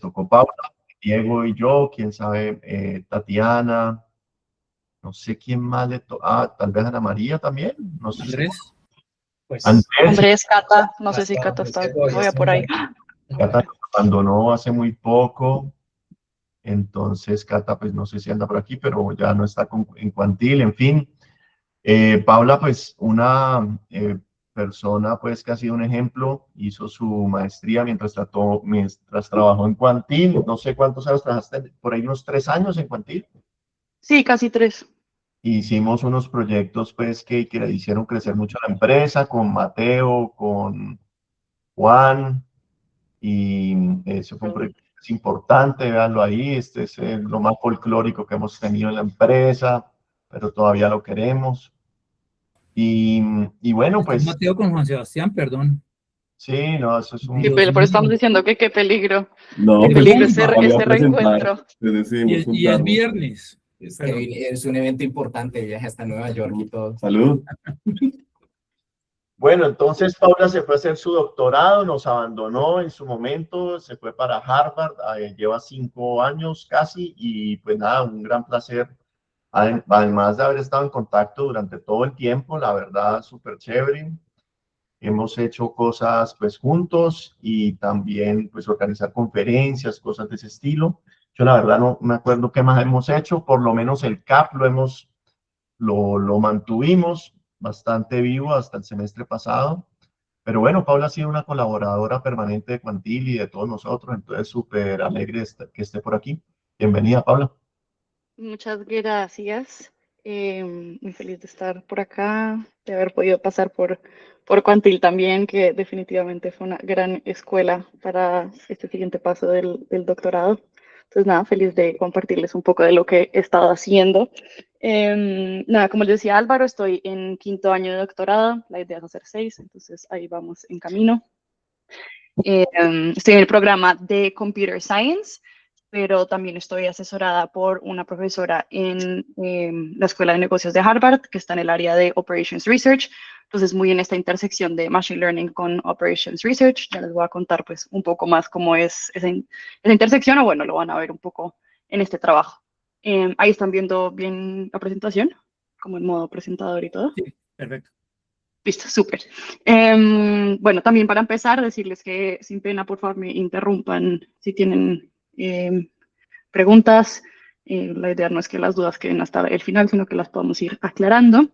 tocó Paula, Diego y yo, quién sabe, Tatiana, no sé quién más le tocó, tal vez Ana María también, no estoy seguro. Andrés, pues. Andrés, sí, Andrés, Cata, no sé si Hasta Cata donde está sé, todavía todavía por estamos ahí. aquí. Cata nos abandonó hace muy poco, entonces Cata, pues no sé si anda por aquí, pero ya no está en Cuantil, en fin. Paula, pues una persona pues que ha sido un ejemplo, hizo su maestría mientras trabajó en Cuantil, no sé cuántos años trabajaste, por ahí unos 3 años en Cuantil. Sí, casi 3. Hicimos unos proyectos pues que le hicieron crecer mucho la empresa, con Mateo, con Juan, y eso fue un proyecto importante, véanlo ahí, este es lo más folclórico que hemos tenido en la empresa, pero todavía lo queremos. Y, y bueno, Estoy pues Mateo con Juan Sebastián, perdón. sí, no, eso es un... Sí, Dios pero por eso mío. estamos diciendo que qué peligro, No, qué ¡Qué pues peligro bomba! volvió a ese presentar, reencuentro. les decidimos Y es juntarnos. viernes. Es Pero que es un evento importante, viaje hasta Nueva York y todo. Salud. Bueno, entonces Paula se fue a hacer su doctorado, nos abandonó en su momento, se fue para Harvard, lleva 5 años casi, y pues nada, un gran placer. Además de haber estado en contacto durante todo el tiempo, la verdad, súper chévere. Hemos hecho cosas pues juntos y también pues organizar conferencias, cosas de ese estilo. Yo la verdad no me acuerdo qué más hemos hecho, por lo menos el CAP lo mantuvimos bastante vivo hasta el semestre pasado. Pero bueno, Paula ha sido una colaboradora permanente de Quantil y de todos nosotros, entonces súper alegre que esté por aquí. Bienvenida, Paula. Muchas gracias. Muy feliz de estar por acá, de haber podido pasar por Cuantil también, que definitivamente fue una gran escuela para este siguiente paso del doctorado. Entonces, nada, feliz de compartirles un poco de lo que he estado haciendo. Nada, como les decía Álvaro, estoy en 5.º año de doctorado, la idea es hacer 6, entonces ahí vamos en camino. Estoy en el programa de Computer Science, pero también estoy asesorada por una profesora en la Escuela de Negocios de Harvard, que está en el área de Operations Research. Entonces, muy en esta intersección de Machine Learning con Operations Research. Ya les voy a contar pues un poco más cómo es esa intersección, o bueno, lo van a ver un poco en este trabajo. Ahí están viendo bien la presentación, como en modo presentador y todo. sí, perfecto. Listo, súper. Bueno, también para empezar, decirles que sin pena, por favor, me interrumpan si tienen preguntas. La idea no es que las dudas queden hasta el final, sino que las podamos ir aclarando.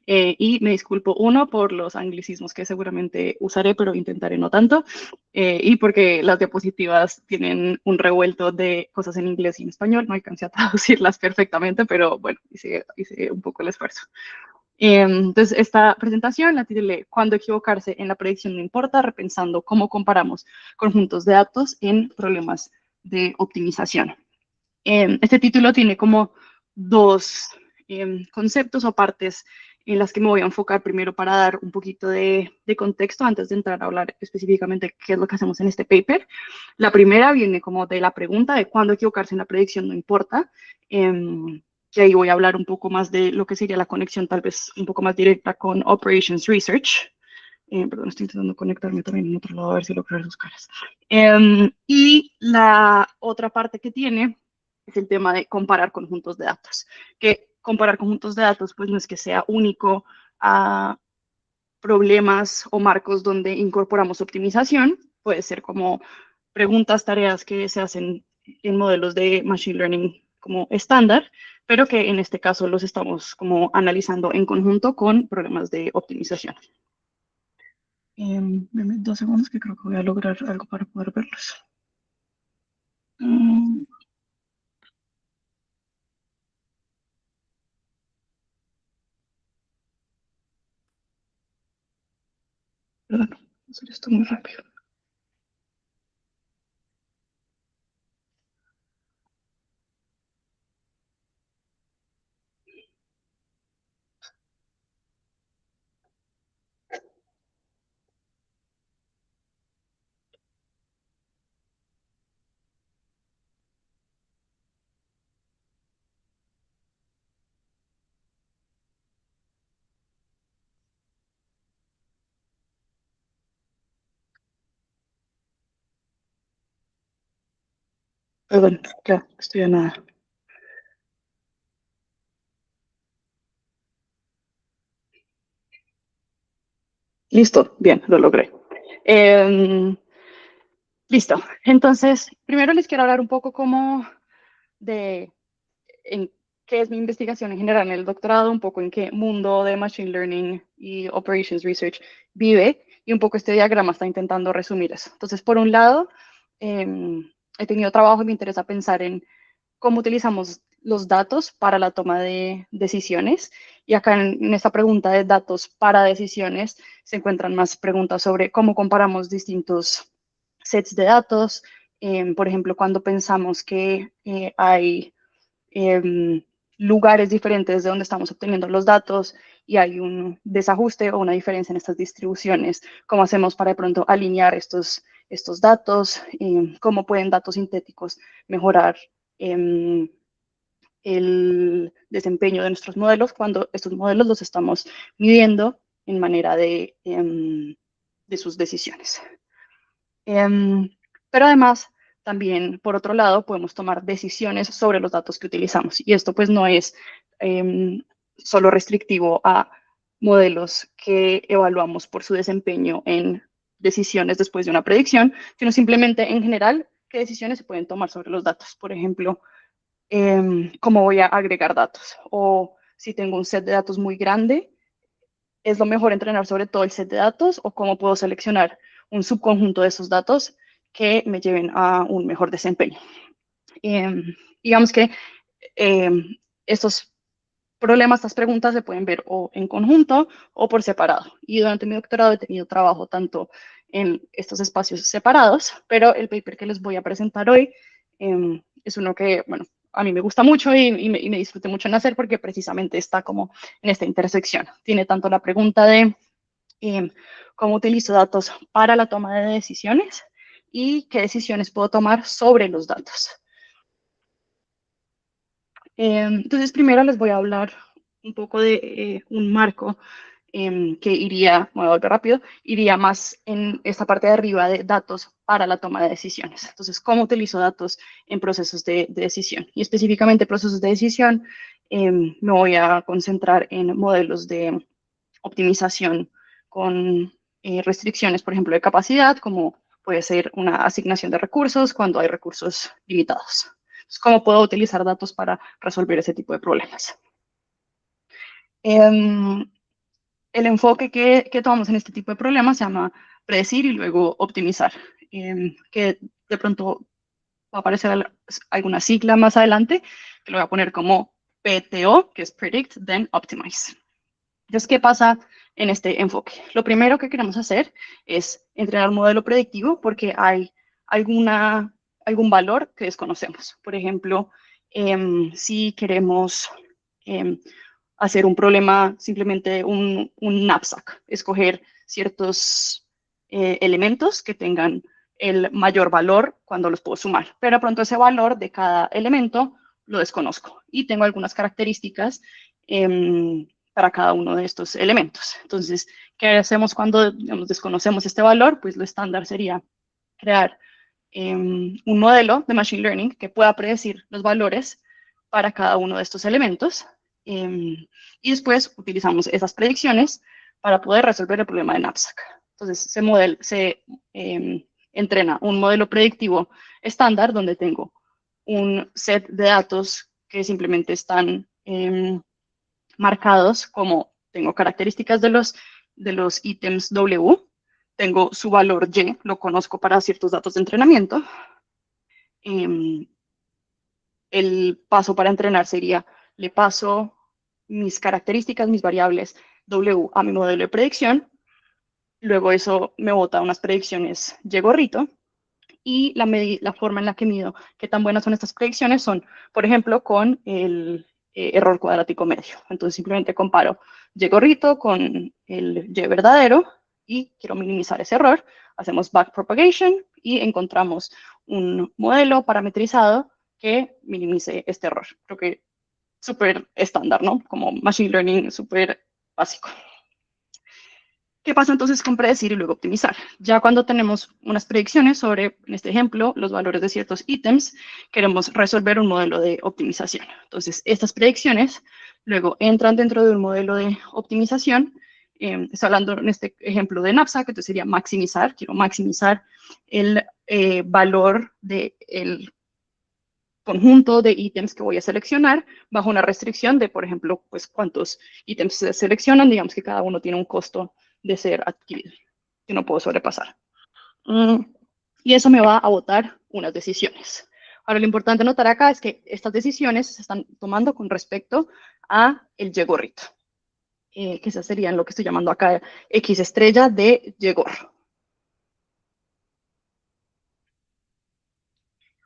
Y me disculpo, uno, por los anglicismos que seguramente usaré, pero intentaré no tanto. Y porque las diapositivas tienen un revuelto de cosas en inglés y en español. No alcancé a traducirlas perfectamente, pero bueno, hice un poco el esfuerzo. Entonces, esta presentación la titulé "Cuándo equivocarse en la predicción no importa, repensando cómo comparamos conjuntos de datos en problemas de optimización". Este título tiene como dos conceptos o partes en las que me voy a enfocar primero para dar un poquito de contexto antes de entrar a hablar específicamente qué es lo que hacemos en este paper. La primera viene como de la pregunta de cuándo equivocarse en la predicción no importa. Que ahí voy a hablar un poco más de lo que sería la conexión tal vez un poco más directa con Operations Research. Perdón, estoy intentando conectarme también en otro lado a ver si logro ver sus caras. Y la otra parte que tiene es el tema de comparar conjuntos de datos. Que comparar conjuntos de datos pues no es que sea único a problemas o marcos donde incorporamos optimización, puede ser como preguntas, tareas que se hacen en modelos de Machine Learning como estándar, pero que en este caso los estamos como analizando en conjunto con problemas de optimización. Deme 2 segundos que creo que voy a lograr algo para poder verlos. Perdón, hacer esto muy rápido. Perdón, claro, estoy a nada. Listo, bien, lo logré. Listo. Entonces, primero les quiero hablar un poco como de en qué es mi investigación en general en el doctorado, un poco en qué mundo de Machine Learning y Operations Research vive, y un poco este diagrama está intentando resumir eso. Entonces, por un lado, he tenido trabajo y me interesa pensar en cómo utilizamos los datos para la toma de decisiones. Y acá en esta pregunta de datos para decisiones se encuentran más preguntas sobre cómo comparamos distintos sets de datos. Por ejemplo, cuando pensamos que hay lugares diferentes de donde estamos obteniendo los datos y hay un desajuste o una diferencia en estas distribuciones, ¿cómo hacemos para de pronto alinear estos datos? ¿Cómo pueden datos sintéticos mejorar el desempeño de nuestros modelos cuando estos modelos los estamos midiendo en manera de sus decisiones? Pero además, también, por otro lado, podemos tomar decisiones sobre los datos que utilizamos. Y esto pues no es solo restrictivo a modelos que evaluamos por su desempeño en decisiones después de una predicción, sino simplemente en general qué decisiones se pueden tomar sobre los datos. Por ejemplo, cómo voy a agregar datos, o si tengo un set de datos muy grande, ¿es lo mejor entrenar sobre todo el set de datos o cómo puedo seleccionar un subconjunto de esos datos que me lleven a un mejor desempeño? Digamos que estos problemas, estas preguntas se pueden ver o en conjunto o por separado. Y durante mi doctorado he tenido trabajo tanto en estos espacios separados, pero el paper que les voy a presentar hoy es uno que, bueno, a mí me gusta mucho y me disfruté mucho en hacer porque precisamente está como en esta intersección. Tiene tanto la pregunta de cómo utilizo datos para la toma de decisiones y qué decisiones puedo tomar sobre los datos. Entonces, primero les voy a hablar un poco de un marco que iría, voy a volver rápido, iría más en esta parte de arriba de datos para la toma de decisiones. Entonces, ¿cómo utilizo datos en procesos de decisión? Y específicamente procesos de decisión, me voy a concentrar en modelos de optimización con restricciones, por ejemplo, de capacidad, como puede ser una asignación de recursos cuando hay recursos limitados. Entonces, ¿cómo puedo utilizar datos para resolver ese tipo de problemas? El enfoque que tomamos en este tipo de problemas se llama predecir y luego optimizar, que de pronto va a aparecer alguna sigla más adelante, que lo voy a poner como PTO, que es Predict, then Optimize. Entonces, ¿qué pasa en este enfoque? Lo primero que queremos hacer es entrenar un modelo predictivo porque hay algún valor que desconocemos. Por ejemplo, si queremos hacer un problema, simplemente un knapsack, escoger ciertos elementos que tengan el mayor valor cuando los puedo sumar, pero de pronto ese valor de cada elemento lo desconozco y tengo algunas características para cada uno de estos elementos. Entonces, ¿qué hacemos cuando digamos, desconocemos este valor? Pues lo estándar sería crear un modelo de Machine Learning que pueda predecir los valores para cada uno de estos elementos y después utilizamos esas predicciones para poder resolver el problema de knapsack. Entonces, se entrena un modelo predictivo estándar donde tengo un set de datos que simplemente están marcados como tengo características de los ítems W, tengo su valor Y, lo conozco para ciertos datos de entrenamiento. El paso para entrenar sería, le paso mis características, mis variables W a mi modelo de predicción, luego eso me bota unas predicciones Y gorrito, y la forma en la que mido qué tan buenas son estas predicciones son, por ejemplo, con el error cuadrático medio. Entonces simplemente comparo Y gorrito con el Y verdadero y quiero minimizar ese error. Hacemos backpropagation y encontramos un modelo parametrizado que minimice este error. Creo que súper estándar, ¿no? Como machine learning súper básico. ¿Qué pasa entonces con predecir y luego optimizar? Ya cuando tenemos unas predicciones sobre, en este ejemplo, los valores de ciertos ítems, queremos resolver un modelo de optimización. Entonces, estas predicciones luego entran dentro de un modelo de optimización. Estoy hablando en este ejemplo de knapsack, entonces sería maximizar. Quiero maximizar el valor del conjunto de ítems que voy a seleccionar bajo una restricción de, por ejemplo, pues cuántos ítems se seleccionan. Digamos que cada uno tiene un costo de ser adquirido, que no puedo sobrepasar. Y eso me va a botar unas decisiones. Ahora, lo importante notar acá es que estas decisiones se están tomando con respecto a el Y-gorrito, que esas serían lo que estoy llamando acá X estrella de Y-gorro.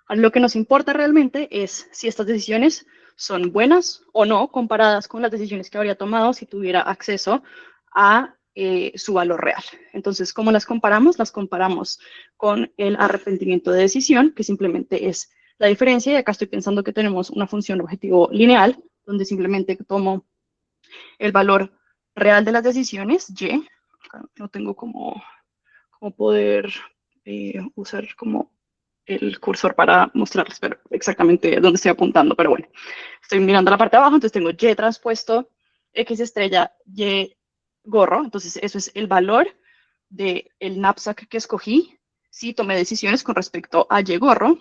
Ahora, lo que nos importa realmente es si estas decisiones son buenas o no comparadas con las decisiones que habría tomado si tuviera acceso a su valor real. Entonces, ¿cómo las comparamos? Las comparamos con el arrepentimiento de decisión, que simplemente es la diferencia, y acá estoy pensando que tenemos una función objetivo lineal, donde simplemente tomo el valor real de las decisiones, y, acá no tengo como poder usar como el cursor para mostrarles pero exactamente dónde estoy apuntando, pero bueno, estoy mirando la parte de abajo, entonces tengo Y transpuesto X estrella Y gorro, entonces eso es el valor del knapsack que escogí si tomé decisiones con respecto a Y gorro,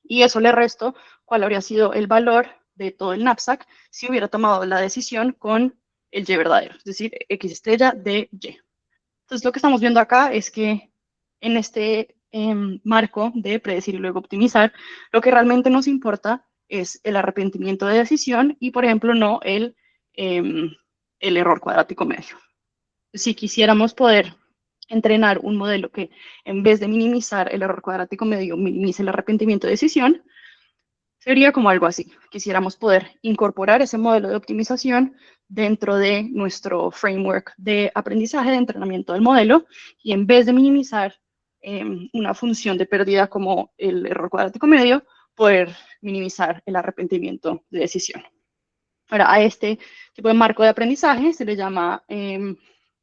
y eso le resto cuál habría sido el valor de todo el knapsack si hubiera tomado la decisión con el Y verdadero, es decir, X estrella de Y. Entonces lo que estamos viendo acá es que en este marco de predecir y luego optimizar, lo que realmente nos importa es el arrepentimiento de decisión y, por ejemplo, no el error cuadrático medio. Si quisiéramos poder entrenar un modelo que, en vez de minimizar el error cuadrático medio, minimice el arrepentimiento de decisión, sería como algo así. Quisiéramos poder incorporar ese modelo de optimización dentro de nuestro framework de aprendizaje, de entrenamiento del modelo, y en vez de minimizar una función de pérdida como el error cuadrático medio, poder minimizar el arrepentimiento de decisión. Ahora, a este tipo de marco de aprendizaje se le llama, en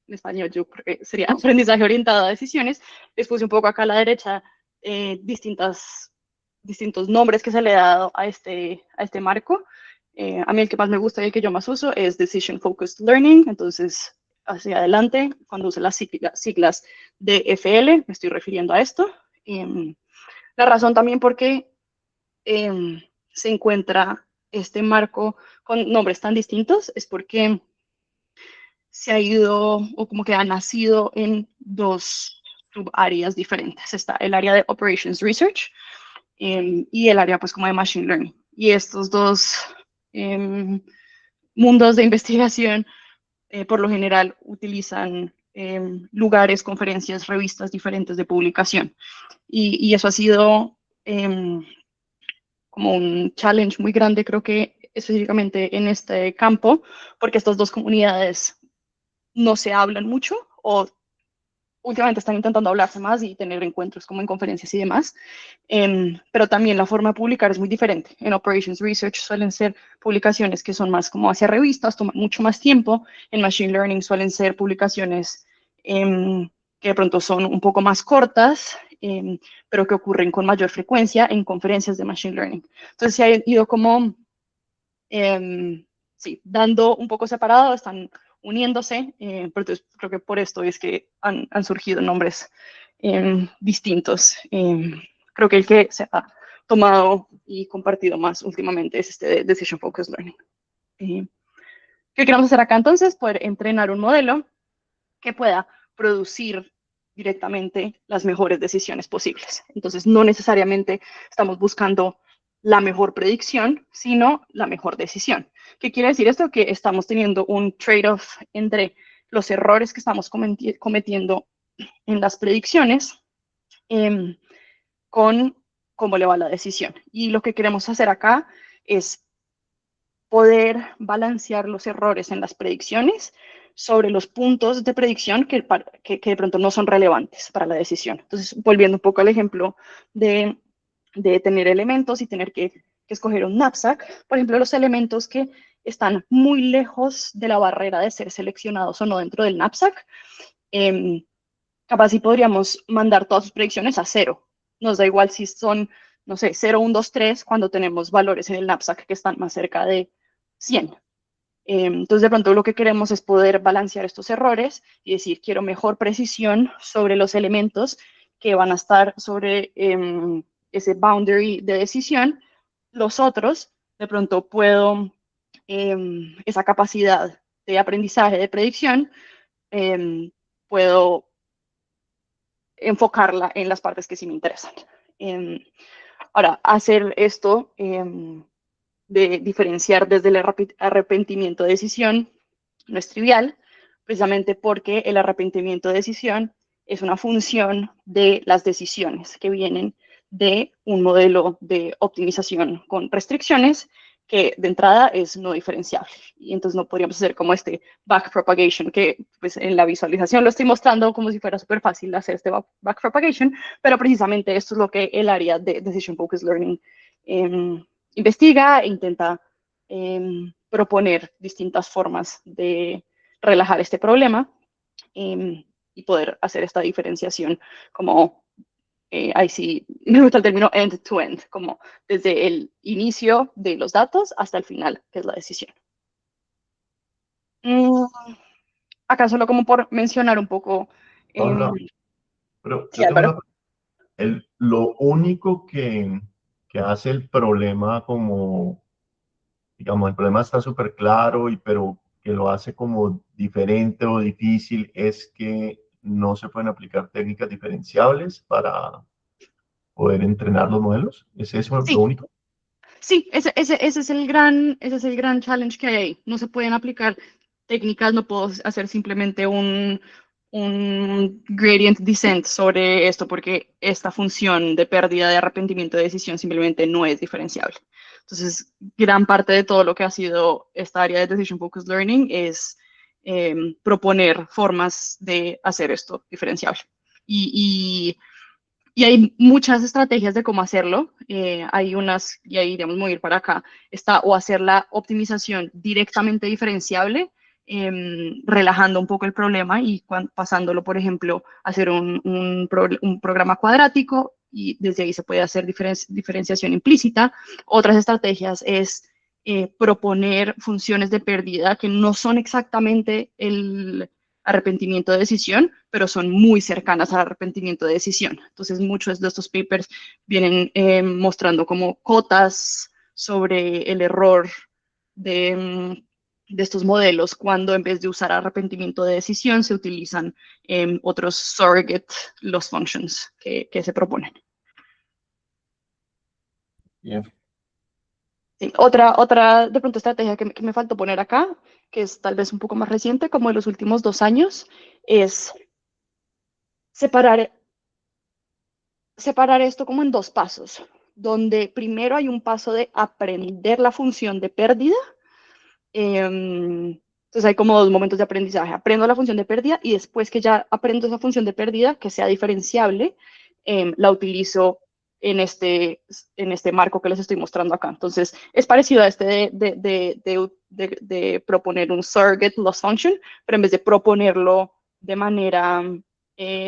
español yo creo que sería aprendizaje orientado a decisiones. Les puse un poco acá a la derecha distintos nombres que se le ha dado a este marco. A mí el que más me gusta y el que yo más uso es Decision Focused Learning. Entonces, hacia adelante, cuando use las siglas DFL, me estoy refiriendo a esto. La razón también por qué se encuentra este marco con nombres tan distintos es porque se ha ido, o como que ha nacido en dos subáreas diferentes. Está el área de Operations Research y el área pues como de Machine Learning. Y estos dos mundos de investigación por lo general utilizan lugares, conferencias, revistas diferentes de publicación. Y eso ha sido como un challenge muy grande, creo que específicamente en este campo, porque estas dos comunidades no se hablan mucho o últimamente están intentando hablarse más y tener encuentros como en conferencias y demás, pero también la forma de publicar es muy diferente. En Operations Research suelen ser publicaciones que son más como hacia revistas, toman mucho más tiempo. En Machine Learning suelen ser publicaciones que de pronto son un poco más cortas, pero que ocurren con mayor frecuencia en conferencias de Machine Learning. Entonces se ha ido como, sí, dando un poco separado, están uniéndose, pero entonces creo que por esto es que han surgido nombres distintos. Creo que el que se ha tomado y compartido más últimamente es este de Decision Focused Learning. ¿Qué queremos hacer acá entonces? Poder entrenar un modelo que pueda producir directamente las mejores decisiones posibles. Entonces, no necesariamente estamos buscando la mejor predicción, sino la mejor decisión. ¿Qué quiere decir esto? Que estamos teniendo un trade-off entre los errores que estamos cometiendo en las predicciones con cómo le va la decisión. Y lo que queremos hacer acá es poder balancear los errores en las predicciones sobre los puntos de predicción que de pronto no son relevantes para la decisión. Entonces, volviendo un poco al ejemplo de tener elementos y tener que escoger un knapsack, por ejemplo, los elementos que están muy lejos de la barrera de ser seleccionados o no dentro del knapsack, capaz si podríamos mandar todas sus predicciones a 0. Nos da igual si son, no sé, 0, 1, 2, 3, cuando tenemos valores en el knapsack que están más cerca de 100. Entonces, de pronto lo que queremos es poder balancear estos errores y decir, quiero mejor precisión sobre los elementos que van a estar sobre ese boundary de decisión. Los otros, de pronto puedo, esa capacidad de aprendizaje, de predicción, puedo enfocarla en las partes que sí me interesan. Ahora, hacer esto de diferenciar desde el arrepentimiento de decisión no es trivial, precisamente porque el arrepentimiento de decisión es una función de las decisiones que vienen de un modelo de optimización con restricciones que de entrada es no diferenciable. Y entonces no podríamos hacer como este backpropagation, que pues en la visualización lo estoy mostrando como si fuera súper fácil hacer este backpropagation, pero precisamente esto es lo que el área de Decision Focused Learning investiga e intenta proponer distintas formas de relajar este problema y poder hacer esta diferenciación como ahí sí, me gusta el término end-to-end, como desde el inicio de los datos hasta el final, que es la decisión. Acá solo como por mencionar un poco. Pero Sí, yo tengo Álvaro. lo único que hace el problema como, digamos, el problema está súper claro, pero que lo hace como diferente o difícil es que no se pueden aplicar técnicas diferenciables para poder entrenar los modelos. ¿Es eso lo Sí, único? sí, ese es el gran challenge que hay ahí. No se pueden aplicar técnicas, no puedo hacer simplemente un gradient descent sobre esto porque esta función de pérdida de arrepentimiento de decisión simplemente no es diferenciable. Entonces, gran parte de todo lo que ha sido esta área de Decision Focused Learning es proponer formas de hacer esto diferenciable. Y hay muchas estrategias de cómo hacerlo. Hay unas, y ahí digamos, voy a ir para acá, está o hacer la optimización directamente diferenciable, relajando un poco el problema y pasándolo, por ejemplo, a hacer un programa cuadrático y desde ahí se puede hacer diferenciación implícita. Otras estrategias es proponer funciones de pérdida que no son exactamente el arrepentimiento de decisión, pero son muy cercanas al arrepentimiento de decisión. Entonces, muchos de estos papers vienen mostrando como cotas sobre el error de estos modelos cuando en vez de usar arrepentimiento de decisión se utilizan otros surrogate loss functions que se proponen. Bien. Sí, otra de pronto estrategia que me faltó poner acá, que es tal vez un poco más reciente, como de los últimos 2 años, es separar esto como en 2 pasos, donde primero hay un paso de aprender la función de pérdida. Entonces hay como 2 momentos de aprendizaje. Aprendo la función de pérdida y después que ya aprendo esa función de pérdida, que sea diferenciable, la utilizo en este marco que les estoy mostrando acá. Entonces es parecido a este de proponer un surrogate loss function, pero en vez de proponerlo de manera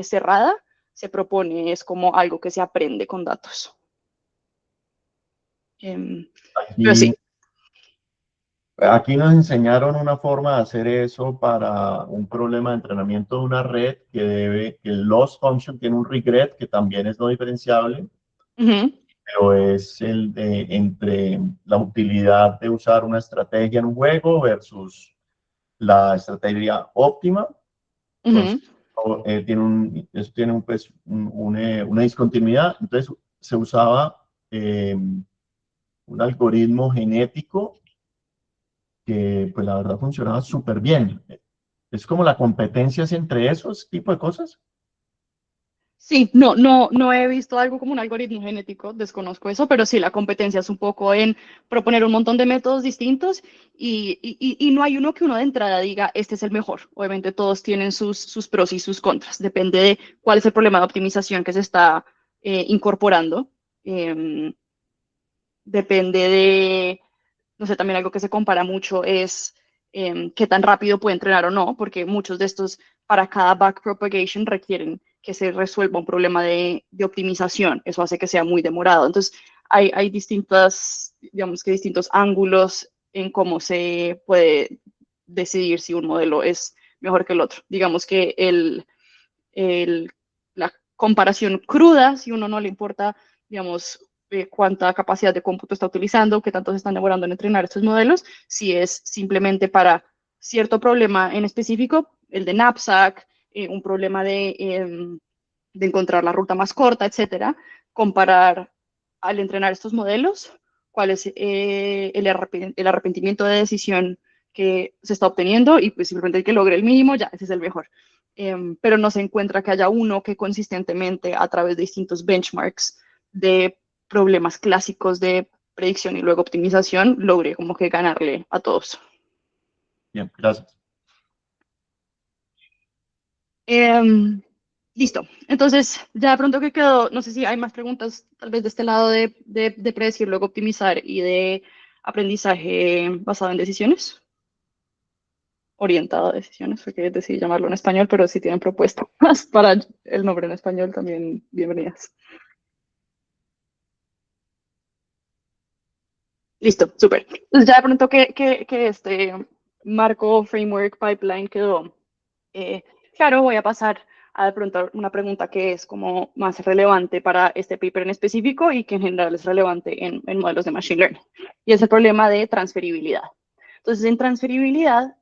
cerrada, se propone es como algo que se aprende con datos. Pero sí. Aquí nos enseñaron una forma de hacer eso para un problema de entrenamiento de una red que el loss function tiene un regret que también es no diferenciable, pero es el de entre la utilidad de usar una estrategia en un juego versus la estrategia óptima. Entonces, eso tiene pues, una discontinuidad. Entonces, se usaba un algoritmo genético que, pues, la verdad funcionaba súper bien. Es como la competencia es entre esos tipos de cosas. Sí, no he visto algo como un algoritmo genético, desconozco eso, pero sí, la competencia es un poco en proponer un montón de métodos distintos y no hay uno que uno de entrada diga, este es el mejor. Obviamente todos tienen sus pros y sus contras, depende de cuál es el problema de optimización que se está incorporando. Depende de, no sé, también algo que se compara mucho es qué tan rápido puede entrenar o no, porque muchos de estos para cada backpropagation requieren que se resuelva un problema de optimización. Eso hace que sea muy demorado. Entonces, hay distintas, digamos que distintos ángulos en cómo se puede decidir si un modelo es mejor que el otro. Digamos que la comparación cruda, si uno no le importa, digamos, cuánta capacidad de cómputo está utilizando, qué tanto se están demorando en entrenar estos modelos, si es simplemente para cierto problema en específico, el de knapsack, un problema de encontrar la ruta más corta, etcétera, comparar al entrenar estos modelos, cuál es el arrepentimiento de decisión que se está obteniendo y pues simplemente el que logre el mínimo, ya, ese es el mejor. Pero no se encuentra que haya uno que consistentemente a través de distintos benchmarks de problemas clásicos de predicción y luego optimización logre como que ganarle a todos. Bien, gracias. Listo. Entonces, ya de pronto que quedó, no sé si hay más preguntas tal vez de este lado de predecir, luego optimizar y de aprendizaje basado en decisiones. Orientado a decisiones, porque decidí llamarlo en español, pero si tienen propuestas para el nombre en español también, bienvenidas. Listo, súper. Entonces ya de pronto que este marco, framework, pipeline quedó claro, voy a pasar a de pronto una pregunta que es como más relevante para este paper en específico y que en general es relevante en modelos de Machine Learning. Y es el problema de transferibilidad. Entonces, en transferibilidad,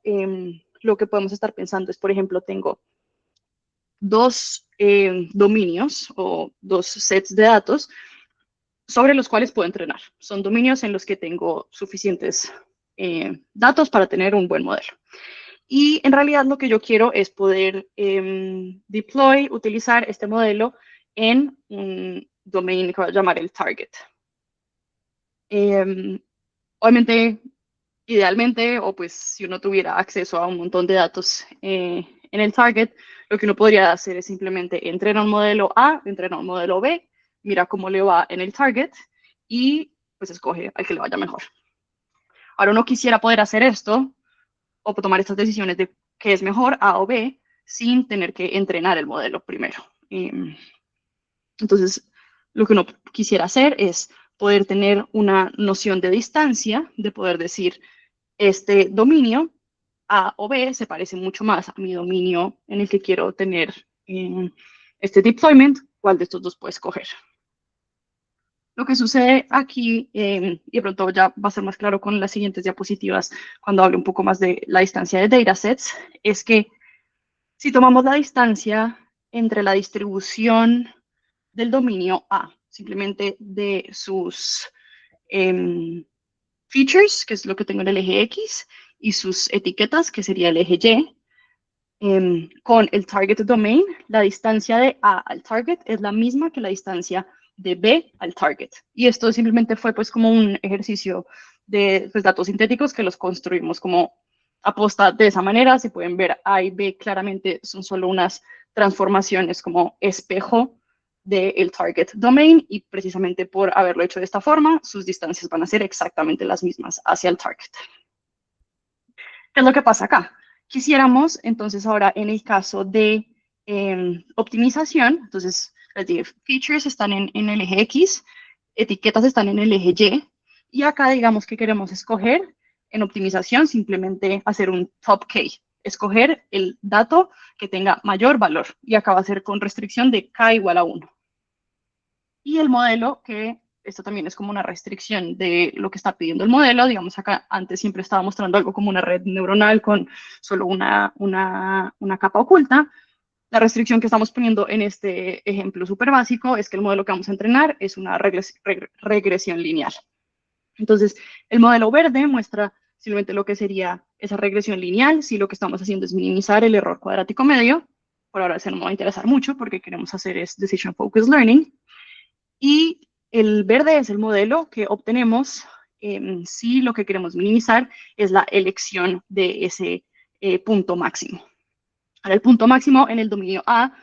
lo que podemos estar pensando es, por ejemplo, tengo dos dominios o dos sets de datos sobre los cuales puedo entrenar. Son dominios en los que tengo suficientes datos para tener un buen modelo. Y en realidad lo que yo quiero es poder utilizar este modelo en un domain que voy a llamar el target. Obviamente, idealmente, o pues si uno tuviera acceso a un montón de datos en el target, lo que uno podría hacer es simplemente entrenar un modelo A, entrenar un modelo B, mira cómo le va en el target y pues escoge al que le vaya mejor. Ahora uno quisiera poder hacer esto o tomar estas decisiones de qué es mejor, A o B, sin tener que entrenar el modelo primero. Entonces, lo que uno quisiera hacer es poder tener una noción de distancia, de poder decir, este dominio A o B se parece mucho más a mi dominio en el que quiero tener este deployment, ¿cuál de estos dos puedo escoger? Lo que sucede aquí, y de pronto ya va a ser más claro con las siguientes diapositivas cuando hable un poco más de la distancia de datasets, es que si tomamos la distancia entre la distribución del dominio A, simplemente de sus features, que es lo que tengo en el eje X, y sus etiquetas, que sería el eje Y, con el target domain, la distancia de A al target es la misma que la distancia de B al target. Y esto simplemente fue pues como un ejercicio de pues, datos sintéticos que los construimos como aposta de esa manera. Si pueden ver A y B claramente son solo unas transformaciones como espejo del target domain y precisamente por haberlo hecho de esta forma, sus distancias van a ser exactamente las mismas hacia el target. ¿Qué es lo que pasa acá? Quisiéramos entonces ahora en el caso de optimización, entonces les digo, features están en el eje X, etiquetas están en el eje Y acá digamos que queremos escoger en optimización simplemente hacer un top K, escoger el dato que tenga mayor valor y acá va a ser con restricción de K igual a 1. Y el modelo, que esto también es como una restricción de lo que está pidiendo el modelo, digamos acá antes siempre estaba mostrando algo como una red neuronal con solo una capa oculta. La restricción que estamos poniendo en este ejemplo súper básico es que el modelo que vamos a entrenar es una regresión lineal. Entonces, el modelo verde muestra simplemente lo que sería esa regresión lineal, si lo que estamos haciendo es minimizar el error cuadrático medio. Por ahora ese no me va a interesar mucho porque queremos hacer es Decision Focused Learning. Y el verde es el modelo que obtenemos si lo que queremos minimizar es la elección de ese punto máximo. Ahora, el punto máximo en el dominio A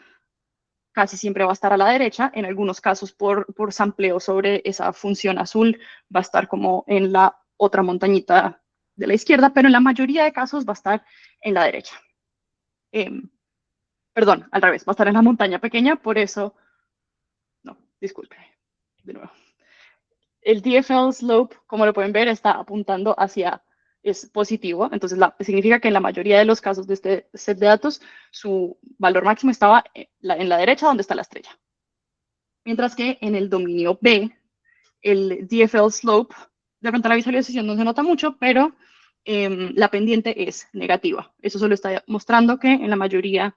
casi siempre va a estar a la derecha, en algunos casos por sampleo sobre esa función azul va a estar como en la otra montañita de la izquierda, pero en la mayoría de casos va a estar en la derecha. Perdón, al revés, va a estar en la montaña pequeña, por eso, no, disculpe, de nuevo. El DFL slope, como lo pueden ver, está apuntando hacia, es positivo, entonces significa que en la mayoría de los casos de este set de datos, su valor máximo estaba en la derecha donde está la estrella. Mientras que en el dominio B, el DFL slope, de pronto la visualización no se nota mucho, pero la pendiente es negativa. Eso solo está mostrando que en la mayoría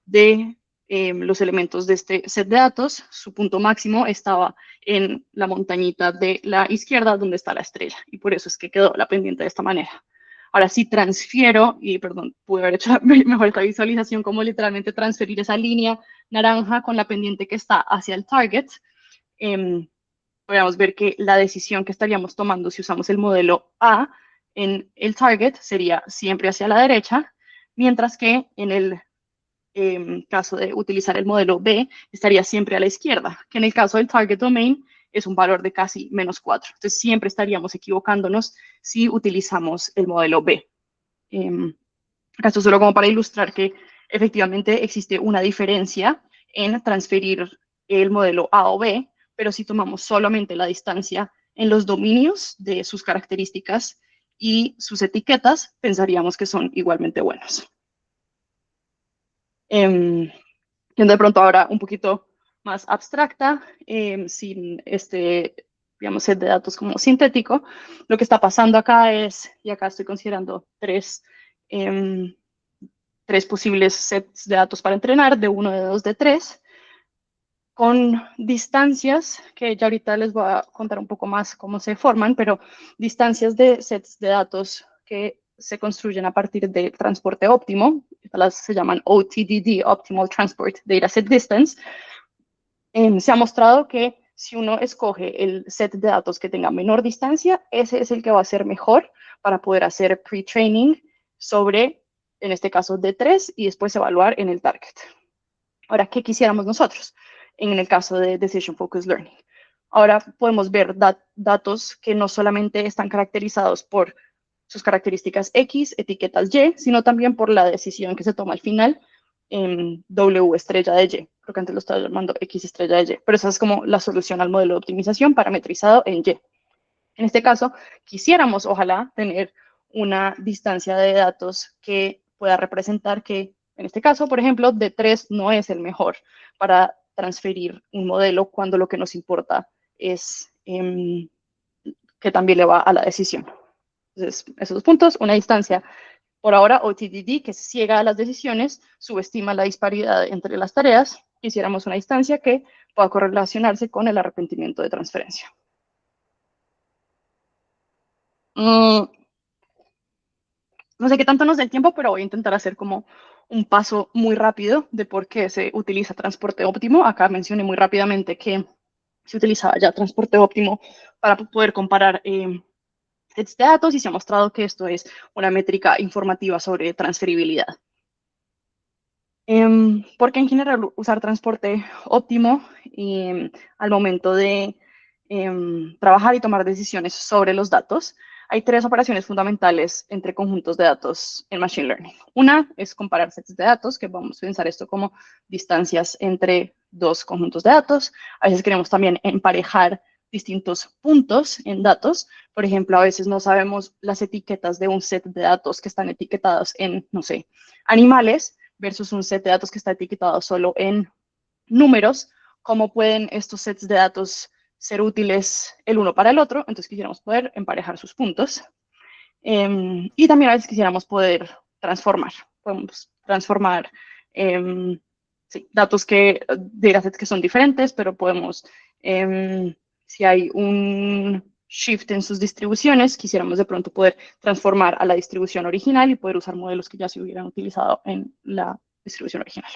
de los elementos de este set de datos, su punto máximo estaba en la montañita de la izquierda donde está la estrella, y por eso es que quedó la pendiente de esta manera. Ahora sí transfiero, y perdón, pude haber hecho mejor esta visualización, como literalmente transferir esa línea naranja con la pendiente que está hacia el target. Podríamos ver que la decisión que estaríamos tomando si usamos el modelo A en el target sería siempre hacia la derecha, mientras que en el caso de utilizar el modelo B estaría siempre a la izquierda, que en el caso del target domain es un valor de casi -4. Entonces siempre estaríamos equivocándonos si utilizamos el modelo B. Esto solo como para ilustrar que efectivamente existe una diferencia en transferir el modelo A o B, pero si tomamos solamente la distancia en los dominios de sus características y sus etiquetas, pensaríamos que son igualmente buenos. Yendo de pronto ahora un poquito más abstracta, sin digamos, set de datos como sintético, lo que está pasando acá es, y acá estoy considerando tres posibles sets de datos para entrenar, de 1, de 2, de 3, con distancias, que ya ahorita les voy a contar un poco más cómo se forman, pero distancias de sets de datos que se construyen a partir de transporte óptimo, las se llaman OTDD, Optimal Transport Dataset Distance. Se ha mostrado que si uno escoge el set de datos que tenga menor distancia, ese es el que va a ser mejor para poder hacer pre-training sobre, en este caso, D3 y después evaluar en el target. Ahora, ¿qué quisiéramos nosotros en el caso de Decision Focused Learning? Ahora podemos ver datos que no solamente están caracterizados por sus características X, etiquetas Y, sino también por la decisión que se toma al final en W estrella de Y. Creo que antes lo estaba llamando X estrella de Y, pero esa es como la solución al modelo de optimización parametrizado en Y. En este caso, quisiéramos, ojalá, tener una distancia de datos que pueda representar que, en este caso, por ejemplo, D3 no es el mejor para transferir un modelo cuando lo que nos importa es que también le va a la decisión. Entonces, esos dos puntos, una distancia, por ahora, OTDD, que es ciega a las decisiones, subestima la disparidad entre las tareas. Quisiéramos una distancia que pueda correlacionarse con el arrepentimiento de transferencia. No sé qué tanto nos dé el tiempo, pero voy a intentar hacer como un paso muy rápido de por qué se utiliza transporte óptimo. Acá mencioné muy rápidamente que se utilizaba ya transporte óptimo para poder comparar sets de datos y se ha mostrado que esto es una métrica informativa sobre transferibilidad. Porque en general usar transporte óptimo al momento de trabajar y tomar decisiones sobre los datos, hay tres operaciones fundamentales entre conjuntos de datos en Machine Learning. Una es comparar sets de datos, que vamos a pensar esto como distancias entre dos conjuntos de datos. A veces queremos también emparejar distintos puntos en datos. Por ejemplo, a veces no sabemos las etiquetas de un set de datos que están etiquetados en, no sé, animales versus un set de datos que está etiquetado solo en números. ¿Cómo pueden estos sets de datos ser útiles el uno para el otro? Entonces quisiéramos poder emparejar sus puntos. Y también a veces quisiéramos poder transformar. Podemos transformar sí, datos datasets que son diferentes, pero podemos, si hay un shift en sus distribuciones, quisiéramos de pronto poder transformar a la distribución original y poder usar modelos que ya se hubieran utilizado en la distribución original.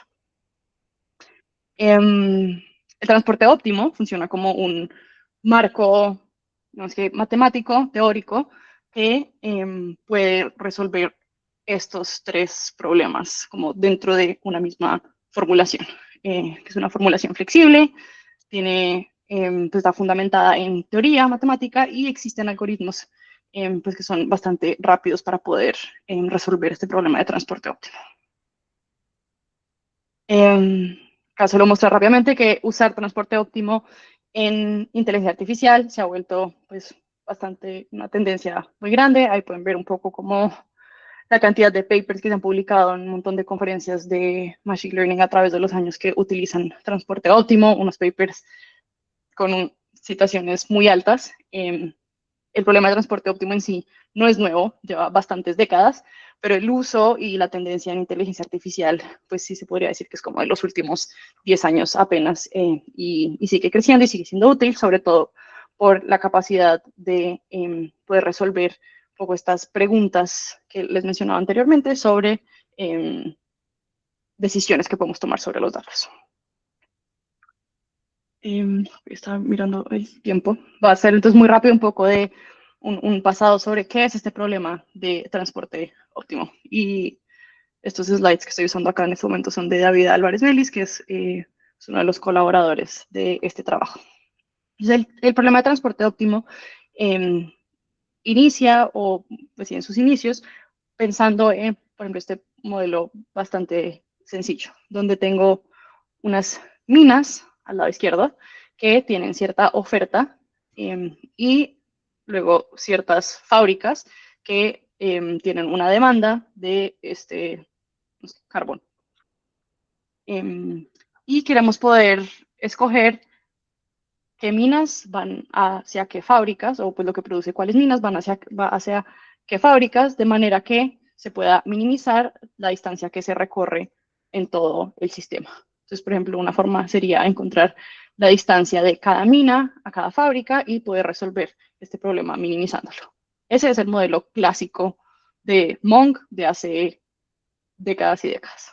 El transporte óptimo funciona como un marco, digamos que matemático, teórico, que puede resolver estos tres problemas como dentro de una misma formulación, que es una formulación flexible, pues está fundamentada en teoría matemática y existen algoritmos pues que son bastante rápidos para poder resolver este problema de transporte óptimo. Acá solo mostrar rápidamente que usar transporte óptimo en inteligencia artificial se ha vuelto pues bastante una tendencia muy grande. Ahí pueden ver un poco cómo la cantidad de papers que se han publicado en un montón de conferencias de Machine Learning a través de los años que utilizan transporte óptimo, unos papers con situaciones muy altas. El problema de transporte óptimo en sí no es nuevo, lleva bastantes décadas, pero el uso y la tendencia en inteligencia artificial, pues sí se podría decir que es como de los últimos 10 años apenas, y sigue creciendo y sigue siendo útil, sobre todo por la capacidad de poder resolver un poco estas preguntas que les mencionaba anteriormente sobre decisiones que podemos tomar sobre los datos. Estaba mirando el tiempo. Va a ser entonces muy rápido un poco de un pasado sobre qué es este problema de transporte óptimo. Y estos slides que estoy usando acá en este momento son de David Álvarez Melis, que es uno de los colaboradores de este trabajo. Entonces, el problema de transporte óptimo inicia, o pues, en sus inicios, pensando en, por ejemplo, este modelo bastante sencillo, donde tengo unas minas al lado izquierdo que tienen cierta oferta y luego ciertas fábricas que tienen una demanda de este carbón. Y queremos poder escoger qué minas van hacia qué fábricas, o pues lo que produce cuáles minas van hacia qué fábricas, de manera que se pueda minimizar la distancia que se recorre en todo el sistema. Entonces, por ejemplo, una forma sería encontrar la distancia de cada mina a cada fábrica y poder resolver este problema minimizándolo. Ese es el modelo clásico de Monk de hace décadas y décadas.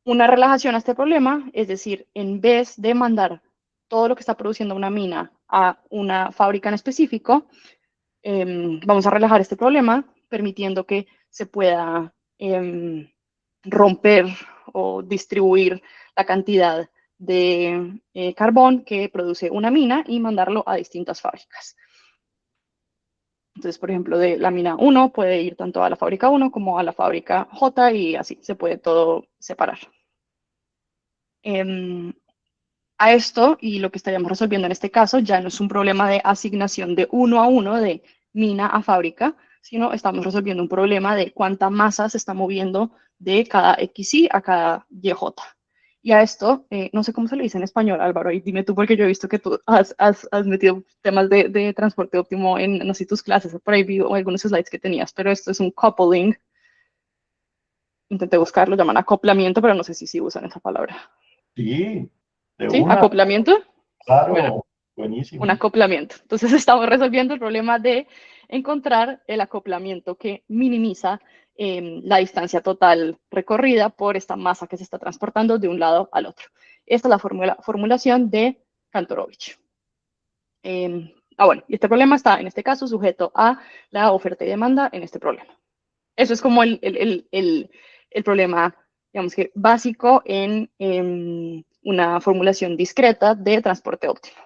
Una relajación a este problema, es decir, en vez de mandar todo lo que está produciendo una mina a una fábrica en específico, vamos a relajar este problema, permitiendo que se pueda romper o distribuir la cantidad de carbón que produce una mina y mandarlo a distintas fábricas. Entonces, por ejemplo, de la mina 1 puede ir tanto a la fábrica 1 como a la fábrica J y así se puede todo separar. A esto, y lo que estaríamos resolviendo en este caso, ya no es un problema de asignación de 1 a 1 de mina a fábrica, sino estamos resolviendo un problema de cuánta masa se está moviendo de cada XY a cada YJ. Y a esto, no sé cómo se le dice en español, Álvaro, y dime tú, porque yo he visto que tú has metido temas de transporte óptimo en, no sé, tus clases, por ahí vi algunos slides que tenías, pero esto es un coupling. Intenté buscarlo, llaman acoplamiento, pero no sé si usan esa palabra. Sí, de ¿Sí? una. ¿Acoplamiento? Claro, Bueno, buenísimo. un acoplamiento. Entonces estamos resolviendo el problema de encontrar el acoplamiento que minimiza la distancia total recorrida por esta masa que se está transportando de un lado al otro. Esta es la formulación de Kantorovich. Bueno, y este problema está en este caso sujeto a la oferta y demanda en este problema. Eso es como el problema, digamos que básico en una formulación discreta de transporte óptimo.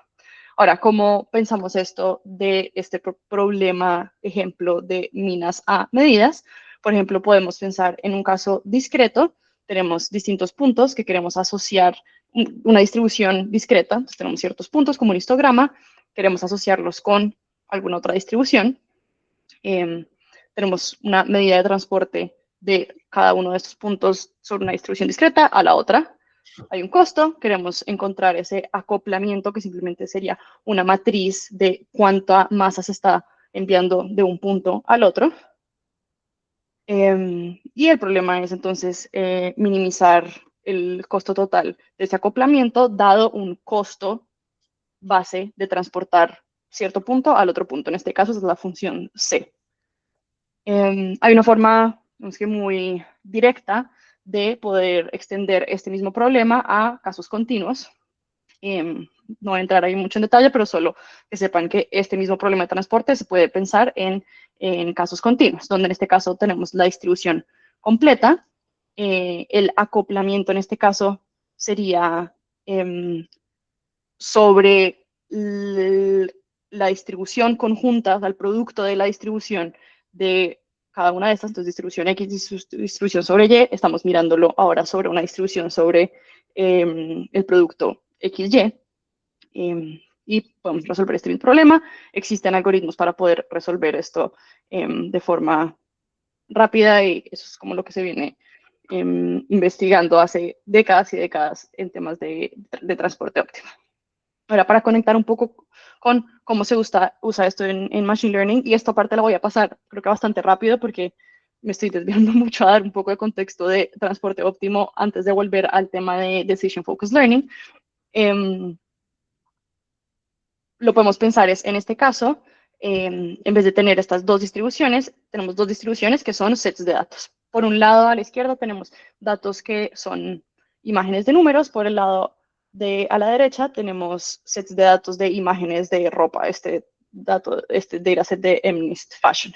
Ahora, ¿cómo pensamos esto de este problema, ejemplo, de minas a medidas? Por ejemplo, podemos pensar en un caso discreto, tenemos distintos puntos que queremos asociar, una distribución discreta, entonces tenemos ciertos puntos como un histograma, queremos asociarlos con alguna otra distribución. Tenemos una medida de transporte de cada uno de estos puntos sobre una distribución discreta a la otra. Hay un costo, queremos encontrar ese acoplamiento que simplemente sería una matriz de cuánta masa se está enviando de un punto al otro. Y el problema es entonces minimizar el costo total de ese acoplamiento dado un costo base de transportar cierto punto al otro punto. En este caso es la función C. Hay una forma, digamos que muy directa, de poder extender este mismo problema a casos continuos. No voy a entrar ahí mucho en detalle, pero solo que sepan que este mismo problema de transporte se puede pensar en casos continuos, donde en este caso tenemos la distribución completa. El acoplamiento en este caso sería sobre la distribución conjunta, o sea, el producto de la distribución de cada una de estas, entonces distribución X y distribución sobre Y, estamos mirándolo ahora sobre una distribución sobre el producto XY. Y podemos resolver este mismo problema. Existen algoritmos para poder resolver esto de forma rápida y eso es como lo que se viene investigando hace décadas y décadas en temas de transporte óptimo. Ahora, para conectar un poco con cómo se usa esto en Machine Learning, y esta parte la voy a pasar, creo que bastante rápido, porque me estoy desviando mucho a dar un poco de contexto de transporte óptimo antes de volver al tema de Decision Focused Learning. Lo podemos pensar es, en este caso, en vez de tener estas dos distribuciones, tenemos dos distribuciones que son sets de datos. Por un lado, a la izquierda tenemos datos que son imágenes de números, por el lado a la derecha tenemos sets de datos de imágenes de ropa, este dataset de MNIST Fashion.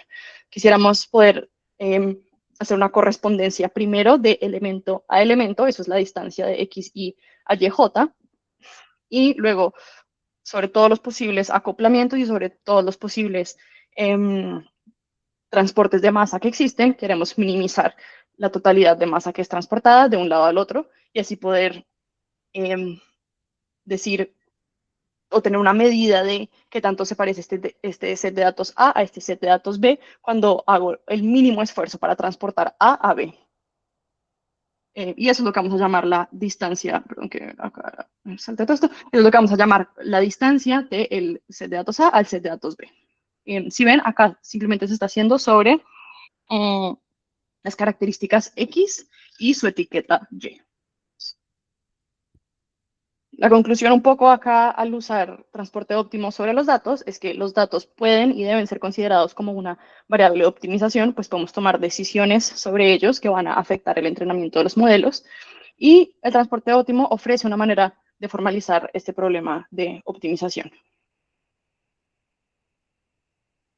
Quisiéramos poder hacer una correspondencia primero de elemento a elemento, eso es la distancia de X, Y a Y, y luego sobre todos los posibles acoplamientos y sobre todos los posibles transportes de masa que existen, queremos minimizar la totalidad de masa que es transportada de un lado al otro y así poder decir o tener una medida de qué tanto se parece este set de datos A este set de datos B cuando hago el mínimo esfuerzo para transportar A B. Y eso es lo que vamos a llamar la distancia, perdón que acá salte todo esto, es lo que vamos a llamar la distancia del set de datos A al set de datos B. Si ven, acá simplemente se está haciendo sobre las características X y su etiqueta Y. La conclusión un poco acá al usar transporte óptimo sobre los datos es que los datos pueden y deben ser considerados como una variable de optimización, pues podemos tomar decisiones sobre ellos que van a afectar el entrenamiento de los modelos y el transporte óptimo ofrece una manera de formalizar este problema de optimización.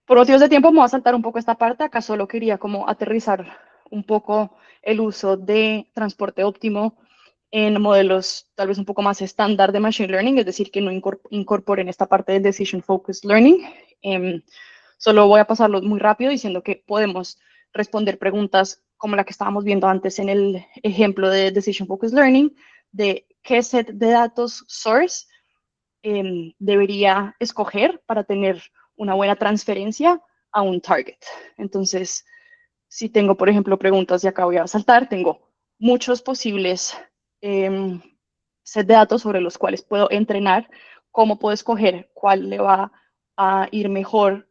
Por motivos de tiempo me voy a saltar un poco esta parte, acá solo quería como aterrizar un poco el uso de transporte óptimo en modelos tal vez un poco más estándar de Machine Learning, es decir, que no incorporen esta parte de Decision Focused Learning. Solo voy a pasarlo muy rápido diciendo que podemos responder preguntas como la que estábamos viendo antes en el ejemplo de Decision Focused Learning, de qué set de datos source debería escoger para tener una buena transferencia a un target. Entonces, si tengo, por ejemplo, preguntas, y acá voy a saltar, tengo muchos posibles set de datos sobre los cuales puedo entrenar, cómo puedo escoger cuál le va a ir mejor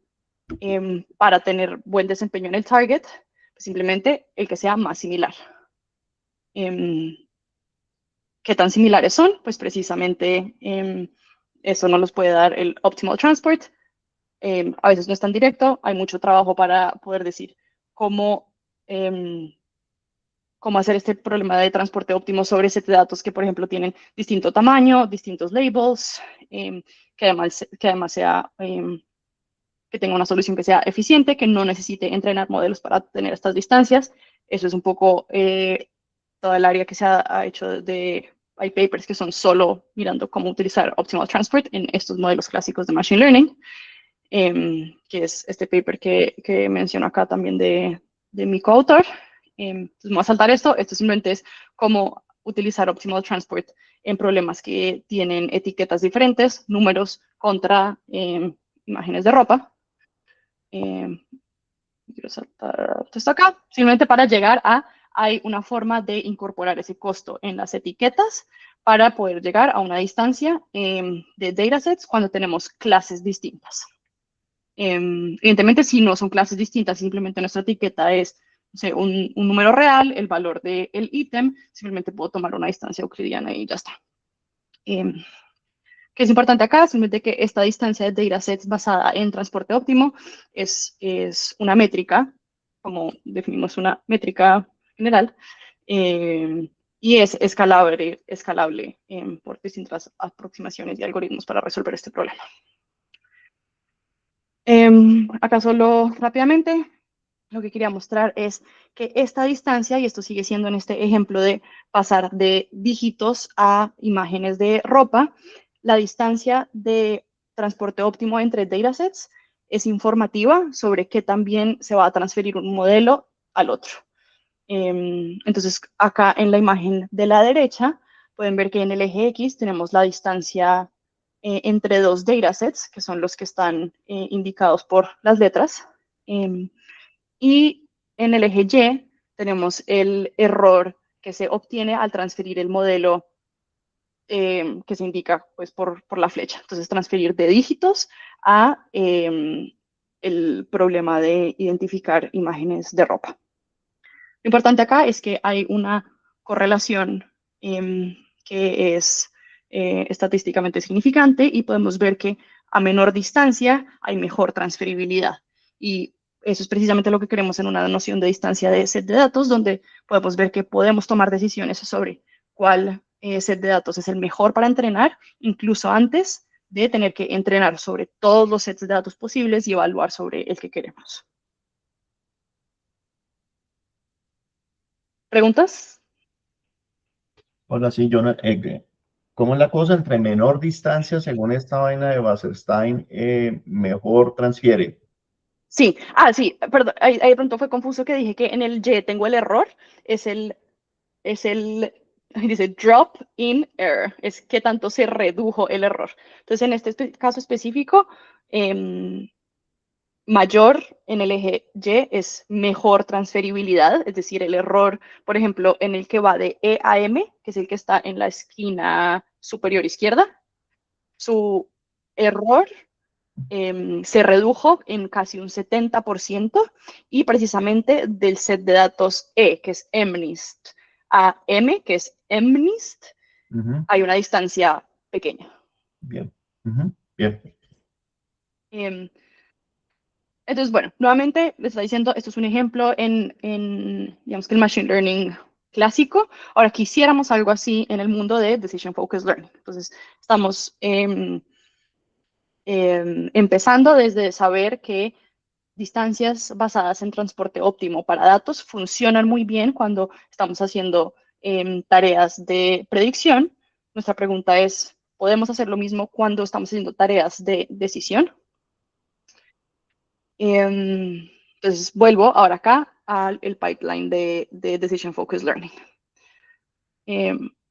para tener buen desempeño en el target, pues simplemente el que sea más similar. ¿Qué tan similares son? Pues precisamente eso nos los puede dar el Optimal Transport. A veces no es tan directo, hay mucho trabajo para poder decir cómo hacer este problema de transporte óptimo sobre set de datos que, por ejemplo, tienen distinto tamaño, distintos labels, que además sea, que tenga una solución que sea eficiente, que no necesite entrenar modelos para tener estas distancias. Eso es un poco toda el área que se ha hecho hay papers que son solo mirando cómo utilizar Optimal Transport en estos modelos clásicos de Machine Learning, que es este paper que menciono acá también de mi coautor. Entonces, voy a saltar esto simplemente es cómo utilizar Optimal Transport en problemas que tienen etiquetas diferentes, números contra imágenes de ropa. Quiero saltar esto acá, simplemente para llegar hay una forma de incorporar ese costo en las etiquetas para poder llegar a una distancia de datasets cuando tenemos clases distintas. Evidentemente, si no son clases distintas, simplemente nuestra etiqueta es un número real, el valor del ítem, simplemente puedo tomar una distancia euclidiana y ya está. ¿Qué es importante acá? Simplemente que esta distancia de datasets basada en transporte óptimo es una métrica, como definimos una métrica general, y es escalable por distintas aproximaciones y algoritmos para resolver este problema. Acá solo rápidamente, lo que quería mostrar es que esta distancia, y esto sigue siendo en este ejemplo de pasar de dígitos a imágenes de ropa, la distancia de transporte óptimo entre datasets es informativa sobre qué también se va a transferir un modelo al otro. Entonces, acá en la imagen de la derecha, pueden ver que en el eje X tenemos la distancia entre dos datasets, que son los que están indicados por las letras. Y en el eje Y tenemos el error que se obtiene al transferir el modelo que se indica pues, por la flecha. Entonces, transferir de dígitos a el problema de identificar imágenes de ropa. Lo importante acá es que hay una correlación que es estadísticamente significante y podemos ver que a menor distancia hay mejor transferibilidad. Y eso es precisamente lo que queremos en una noción de distancia de set de datos, donde podemos ver que podemos tomar decisiones sobre cuál set de datos es el mejor para entrenar, incluso antes de tener que entrenar sobre todos los sets de datos posibles y evaluar sobre el que queremos. ¿Preguntas? Ahora sí, yo no, ¿cómo es la cosa? Entre menor distancia, según esta vaina de Wasserstein, mejor transfiere. Sí, sí, perdón, ahí de pronto fue confuso que dije que en el Y tengo el error, dice drop in error, es qué tanto se redujo el error. Entonces, en este caso específico, mayor en el eje Y es mejor transferibilidad, es decir, el error, por ejemplo, en el que va de E a M, que es el que está en la esquina superior izquierda, su error se redujo en casi un 70% y precisamente del set de datos E, que es MNIST, a M, que es MNIST, hay una distancia pequeña. Bien, bien. Entonces, bueno, nuevamente les está diciendo, esto es un ejemplo digamos que el Machine Learning clásico. Ahora quisiéramos algo así en el mundo de Decision Focused Learning. Entonces, estamos empezando desde saber que distancias basadas en transporte óptimo para datos funcionan muy bien cuando estamos haciendo tareas de predicción. Nuestra pregunta es, ¿podemos hacer lo mismo cuando estamos haciendo tareas de decisión? Entonces, vuelvo ahora acá al pipeline de Decision Focused Learning.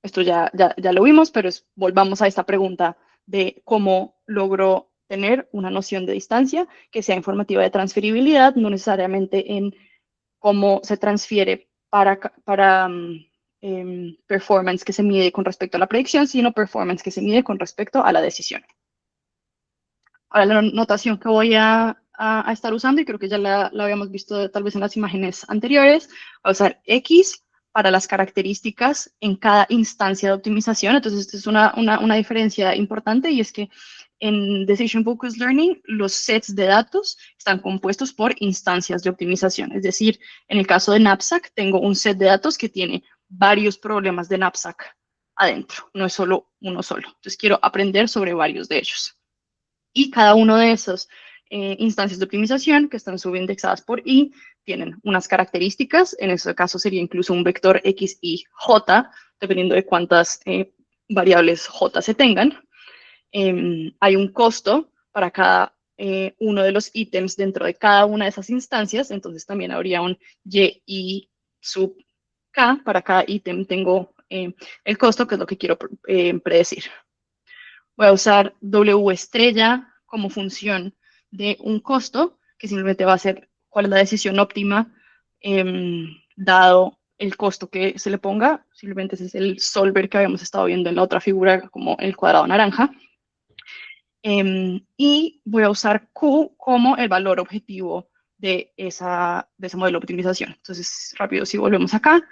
Esto ya lo vimos, pero volvamos a esta pregunta de cómo logro tener una noción de distancia que sea informativa de transferibilidad, no necesariamente en cómo se transfiere para performance que se mide con respecto a la predicción, sino performance que se mide con respecto a la decisión. Ahora, la notación que voy a estar usando, y creo que ya la habíamos visto tal vez en las imágenes anteriores, va a usar X para las características en cada instancia de optimización. Entonces, esta es una diferencia importante, y es que en Decision Focused Learning, los sets de datos están compuestos por instancias de optimización. Es decir, en el caso de Knapsack, tengo un set de datos que tiene varios problemas de Knapsack adentro, no es solo uno solo. Entonces, quiero aprender sobre varios de ellos. Y cada uno de esos instancias de optimización que están subindexadas por I tienen unas características. En ese caso sería incluso un vector X, Y, J, dependiendo de cuántas variables J se tengan. Hay un costo para cada uno de los ítems dentro de cada una de esas instancias. Entonces también habría un Y sub K. Para cada ítem tengo el costo, que es lo que quiero predecir. Voy a usar W estrella como función de un costo, que simplemente va a ser cuál es la decisión óptima dado el costo que se le ponga. Simplemente ese es el solver que habíamos estado viendo en la otra figura, como el cuadrado naranja. Y voy a usar Q como el valor objetivo de ese modelo de optimización. Entonces, rápido, si volvemos acá,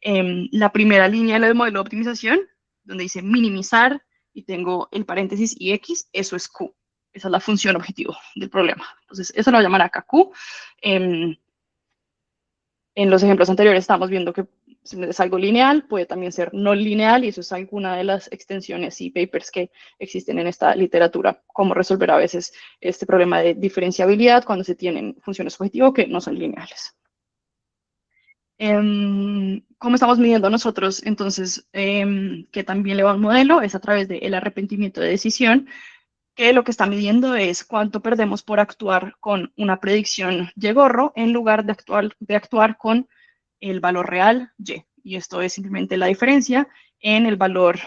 la primera línea del modelo de optimización, donde dice minimizar, y tengo el paréntesis y X, eso es Q. Esa es la función objetivo del problema. Entonces, eso lo voy a llamar acá Q. En los ejemplos anteriores estamos viendo que es algo lineal, puede también ser no lineal, y eso es alguna de las extensiones y papers que existen en esta literatura, cómo resolver a veces este problema de diferenciabilidad cuando se tienen funciones objetivo que no son lineales. ¿Cómo estamos midiendo nosotros? Entonces, que también le va a un modelo, es a través del arrepentimiento de decisión. que lo que está midiendo es cuánto perdemos por actuar con una predicción Y-gorro en lugar de actuar con el valor real Y. Y esto es simplemente la diferencia en el valor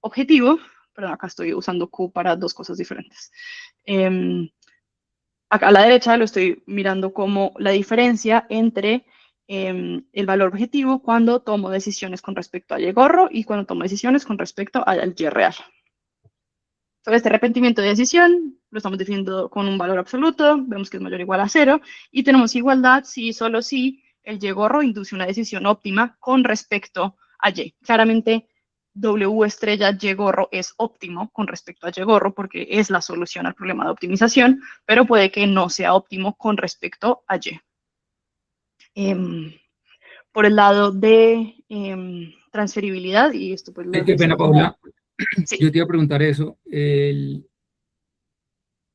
objetivo. Perdón, acá estoy usando Q para dos cosas diferentes. Acá a la derecha lo estoy mirando como la diferencia entre el valor objetivo cuando tomo decisiones con respecto a Y-gorro y cuando tomo decisiones con respecto al Y real. Sobre este arrepentimiento de decisión, lo estamos definiendo con un valor absoluto, vemos que es mayor o igual a 0, y tenemos igualdad si y solo si el Y-gorro induce una decisión óptima con respecto a Y. Claramente, W estrella Y-gorro es óptimo con respecto a Y-gorro porque es la solución al problema de optimización, pero puede que no sea óptimo con respecto a Y. Por el lado de transferibilidad, y esto pues lo Qué pena, Paula. Sí. Yo te iba a preguntar eso.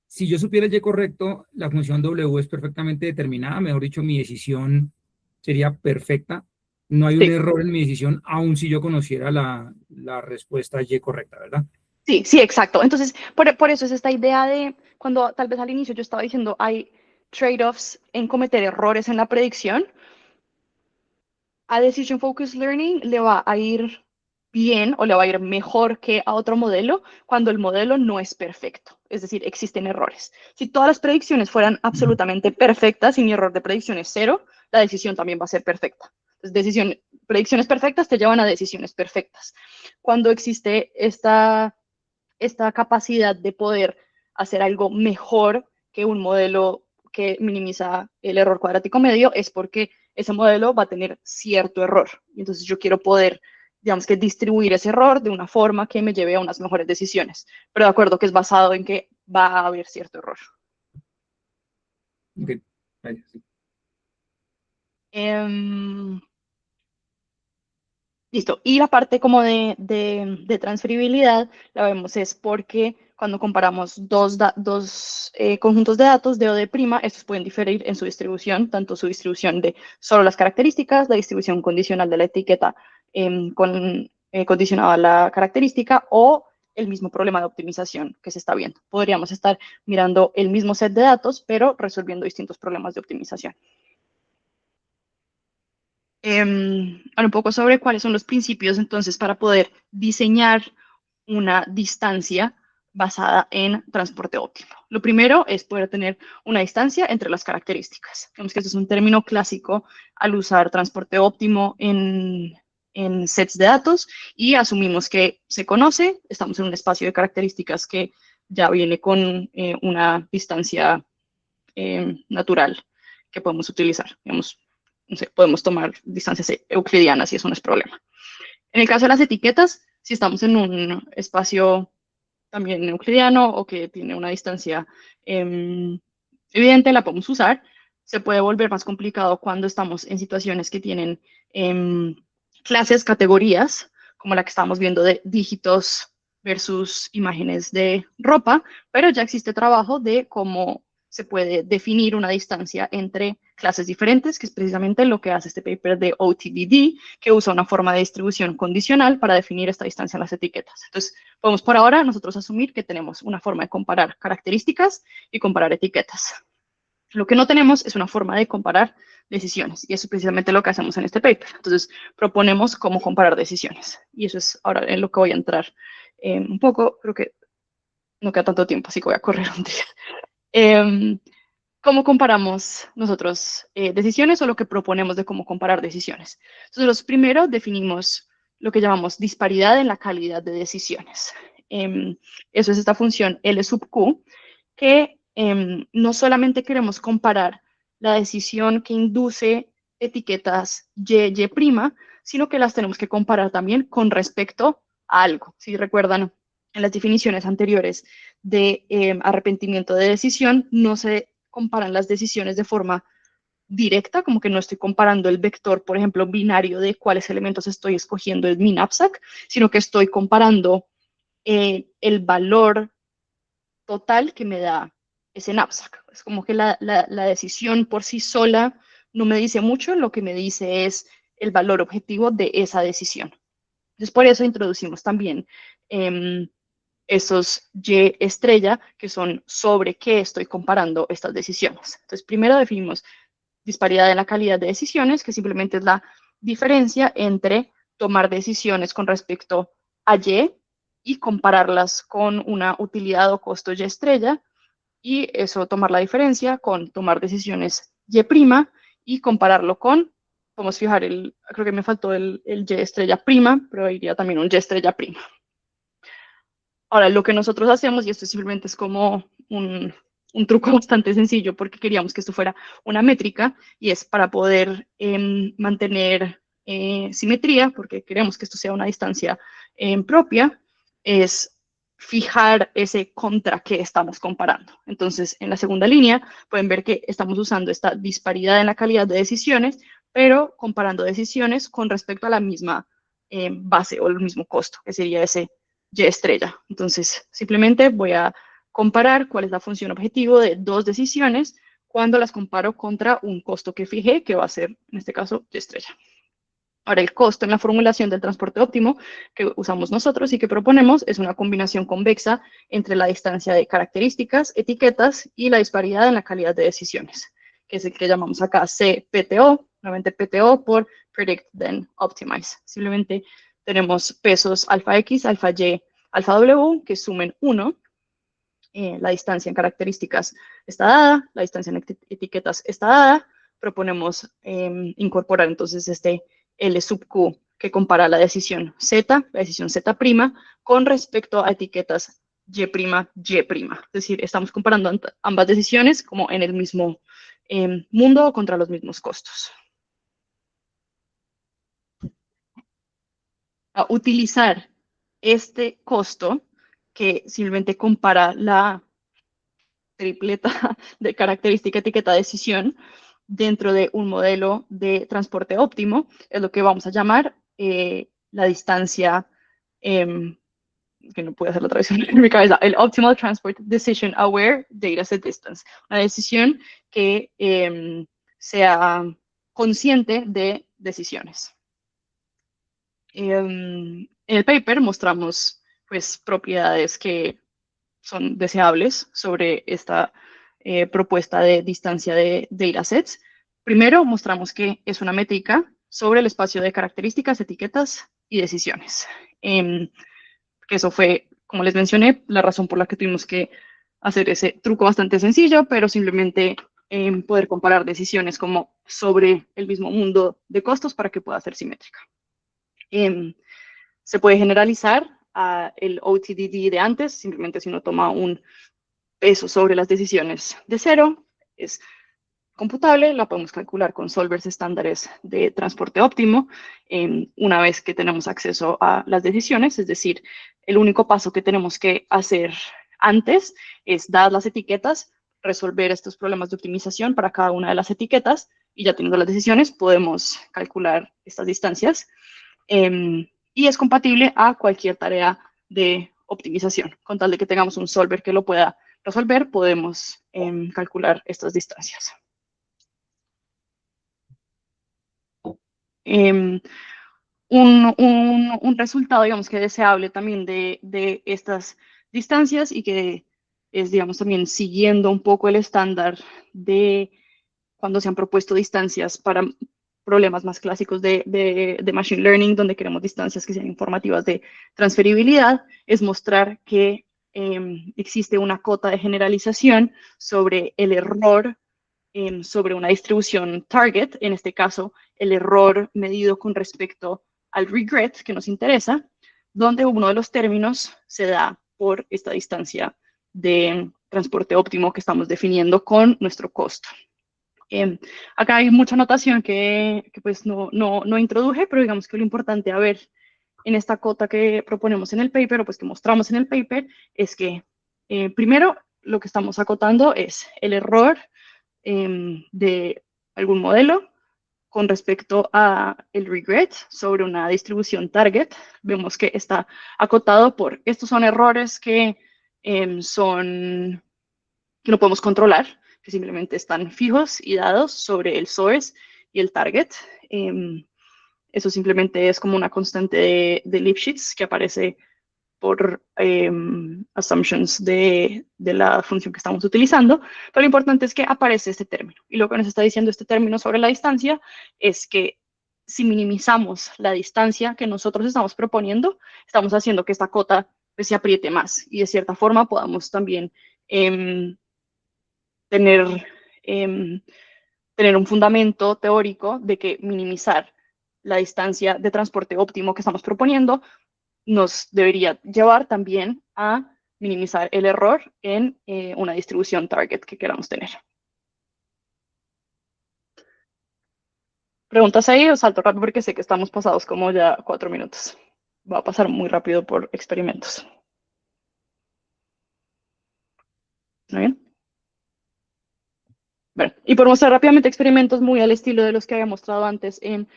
Si yo supiera el Y correcto, la función W es perfectamente determinada, mejor dicho, mi decisión sería perfecta. No hay un error en mi decisión, aun si yo conociera la respuesta Y correcta, ¿verdad? Sí, sí, exacto. Entonces, por eso es esta idea de cuando tal vez al inicio yo estaba diciendo hay trade-offs en cometer errores en la predicción. A Decision Focused Learning le va a ir bien o le va a ir mejor que a otro modelo cuando el modelo no es perfecto. Es decir, existen errores. Si todas las predicciones fueran absolutamente perfectas y mi error de predicción es 0, la decisión también va a ser perfecta. Entonces, predicciones perfectas te llevan a decisiones perfectas. Cuando existe esta capacidad de poder hacer algo mejor que un modelo que minimiza el error cuadrático medio, es porque ese modelo va a tener cierto error. Y entonces yo quiero poder, digamos que distribuir ese error de una forma que me lleve a unas mejores decisiones. Pero de acuerdo que es basado en que va a haber cierto error. Okay. Listo. Y la parte como de transferibilidad la vemos es porque cuando comparamos dos conjuntos de datos de O de prima, estos pueden diferir en su distribución, tanto su distribución de solo las características, la distribución condicional de la etiqueta condicionada a la característica o el mismo problema de optimización que se está viendo. Podríamos estar mirando el mismo set de datos, pero resolviendo distintos problemas de optimización. Ahora un poco sobre cuáles son los principios entonces para poder diseñar una distancia basada en transporte óptimo. Lo primero es poder tener una distancia entre las características. Digamos que esto es un término clásico al usar transporte óptimo en sets de datos y asumimos que se conoce, estamos en un espacio de características que ya viene con una distancia natural que podemos utilizar. Digamos, no sé, podemos tomar distancias euclidianas y eso no es problema. En el caso de las etiquetas, si estamos en un espacio también euclidiano o que tiene una distancia evidente, la podemos usar. Se puede volver más complicado cuando estamos en situaciones que tienen clases, categorías, como la que estamos viendo de dígitos versus imágenes de ropa, pero ya existe trabajo de cómo se puede definir una distancia entre clases diferentes, que es precisamente lo que hace este paper de OTDD, que usa una forma de distribución condicional para definir esta distancia en las etiquetas. Entonces, podemos por ahora nosotros asumir que tenemos una forma de comparar características y comparar etiquetas. Lo que no tenemos es una forma de comparar decisiones, y eso es precisamente lo que hacemos en este paper. Entonces, proponemos cómo comparar decisiones, y eso es ahora en lo que voy a entrar un poco. Creo que no queda tanto tiempo, así que voy a correr un día. ¿Cómo comparamos nosotros decisiones o lo que proponemos de cómo comparar decisiones? Nosotros primero definimos lo que llamamos disparidad en la calidad de decisiones. Eso es esta función L sub Q, que no solamente queremos comparar la decisión que induce etiquetas Y, Y', sino que las tenemos que comparar también con respecto a algo. Si recuerdan, en las definiciones anteriores de arrepentimiento de decisión, no se comparan las decisiones de forma directa, como que no estoy comparando el vector, por ejemplo, binario de cuáles elementos estoy escogiendo en mi knapsack, sino que estoy comparando el valor total que me da ese knapsack. Es como que la decisión por sí sola no me dice mucho, lo que me dice es el valor objetivo de esa decisión. Entonces, por eso introducimos también esos Y estrella, que son sobre qué estoy comparando estas decisiones. Entonces, primero definimos disparidad en la calidad de decisiones, que simplemente es la diferencia entre tomar decisiones con respecto a y compararlas con una utilidad o costo Y estrella, y eso tomar la diferencia con tomar decisiones Y' y compararlo con, podemos fijar creo que me faltó el Y estrella prima, pero iría también un Y estrella prima. Ahora, lo que nosotros hacemos, y esto simplemente es como un truco bastante sencillo, porque queríamos que esto fuera una métrica, y es para poder mantener simetría, porque queremos que esto sea una distancia propia, es fijar ese contra que estamos comparando. Entonces, en la segunda línea, pueden ver que estamos usando esta disparidad en la calidad de decisiones, pero comparando decisiones con respecto a la misma base o el mismo costo, que sería ese Y estrella. Entonces, simplemente voy a comparar cuál es la función objetivo de dos decisiones cuando las comparo contra un costo que fijé, que va a ser, en este caso, Y estrella. Ahora, el costo en la formulación del transporte óptimo que usamos nosotros y que proponemos es una combinación convexa entre la distancia de características, etiquetas y la disparidad en la calidad de decisiones, que es el que llamamos acá CPTO, nuevamente PTO por Predict Then Optimize. Simplemente tenemos pesos alfa X, alfa Y, alfa W, que sumen 1. La distancia en características está dada, la distancia en etiquetas está dada. Proponemos incorporar entonces este L sub Q, que compara la decisión Z, la decisión Z', con respecto a etiquetas Y', Y'. Es decir, estamos comparando ambas decisiones como en el mismo mundo contra los mismos costos. A utilizar este costo, que simplemente compara la tripleta de característica, etiqueta, decisión, dentro de un modelo de transporte óptimo, es lo que vamos a llamar la distancia, que no puedo hacer la traducción en mi cabeza, el Optimal Transport Decision Aware Dataset Distance, una decisión que sea consciente de decisiones. En el paper mostramos pues propiedades que son deseables sobre esta propuesta de distancia de datasets. Primero, mostramos que es una métrica sobre el espacio de características, etiquetas y decisiones. Que eso fue, como les mencioné, la razón por la que tuvimos que hacer ese truco bastante sencillo, pero simplemente poder comparar decisiones como sobre el mismo mundo de costos para que pueda ser simétrica. Se puede generalizar a el OTDD de antes, simplemente si uno toma un peso sobre las decisiones de 0, es computable, la podemos calcular con solvers estándares de transporte óptimo una vez que tenemos acceso a las decisiones, es decir, el único paso que tenemos que hacer antes es, dadas las etiquetas, resolver estos problemas de optimización para cada una de las etiquetas, y ya teniendo las decisiones podemos calcular estas distancias. Y es compatible a cualquier tarea de optimización. Con tal de que tengamos un solver que lo pueda resolver, podemos calcular estas distancias. Un resultado, digamos, que deseable también de estas distancias, y que es, digamos, también siguiendo un poco el estándar de cuando se han propuesto distancias para problemas más clásicos de Machine Learning, donde queremos distancias que sean informativas de transferibilidad, es mostrar que existe una cota de generalización sobre el error sobre una distribución target, en este caso el error medido con respecto al regret que nos interesa, donde uno de los términos se da por esta distancia de transporte óptimo que estamos definiendo con nuestro costo. Acá hay mucha notación que pues no introduje, pero digamos que lo importante a ver en esta cota que proponemos en el paper, o pues que mostramos en el paper, es que primero lo que estamos acotando es el error de algún modelo con respecto a el regret sobre una distribución target. Vemos que está acotado por, estos son errores que no podemos controlar, que simplemente están fijos y dados sobre el source y el target. Eso simplemente es como una constante de Lipschitz que aparece por assumptions de la función que estamos utilizando, pero lo importante es que aparece este término. Y lo que nos está diciendo este término sobre la distancia es que si minimizamos la distancia que nosotros estamos proponiendo, estamos haciendo que esta cota pues, se apriete más y de cierta forma podamos también tener un fundamento teórico de que minimizar la distancia de transporte óptimo que estamos proponiendo nos debería llevar también a minimizar el error en una distribución target que queramos tener. ¿Preguntas ahí o salto rápido? Porque sé que estamos pasados como ya 4 minutos. Va a pasar muy rápido por experimentos. ¿Está bien? Bueno, y por mostrar rápidamente experimentos muy al estilo de los que había mostrado antes en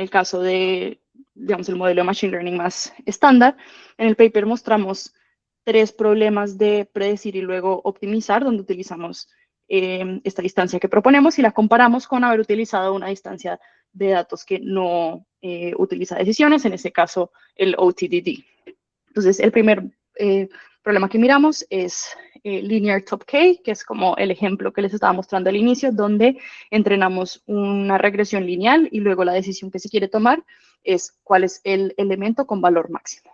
el caso de, digamos, el modelo de Machine Learning más estándar, en el paper mostramos 3 problemas de predecir y luego optimizar, donde utilizamos esta distancia que proponemos y la comparamos con haber utilizado una distancia de datos que no utiliza decisiones, en este caso el OTDD. Entonces, el primer problema que miramos es Linear Top K, que es como el ejemplo que les estaba mostrando al inicio, donde entrenamos una regresión lineal y luego la decisión que se quiere tomar es cuál es el elemento con valor máximo.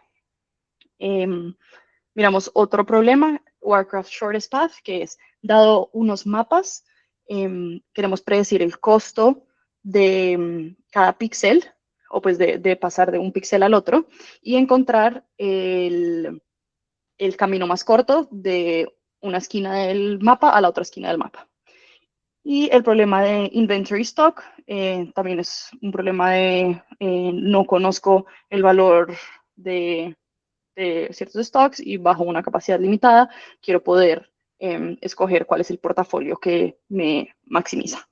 Miramos otro problema, Warcraft Shortest Path, que es, dado unos mapas, queremos predecir el costo de cada píxel, o pues de pasar de un píxel al otro, y encontrar el camino más corto de una esquina del mapa a la otra esquina del mapa. Y el problema de inventory stock también es un problema de no conozco el valor de ciertos stocks y bajo una capacidad limitada quiero poder escoger cuál es el portafolio que me maximiza.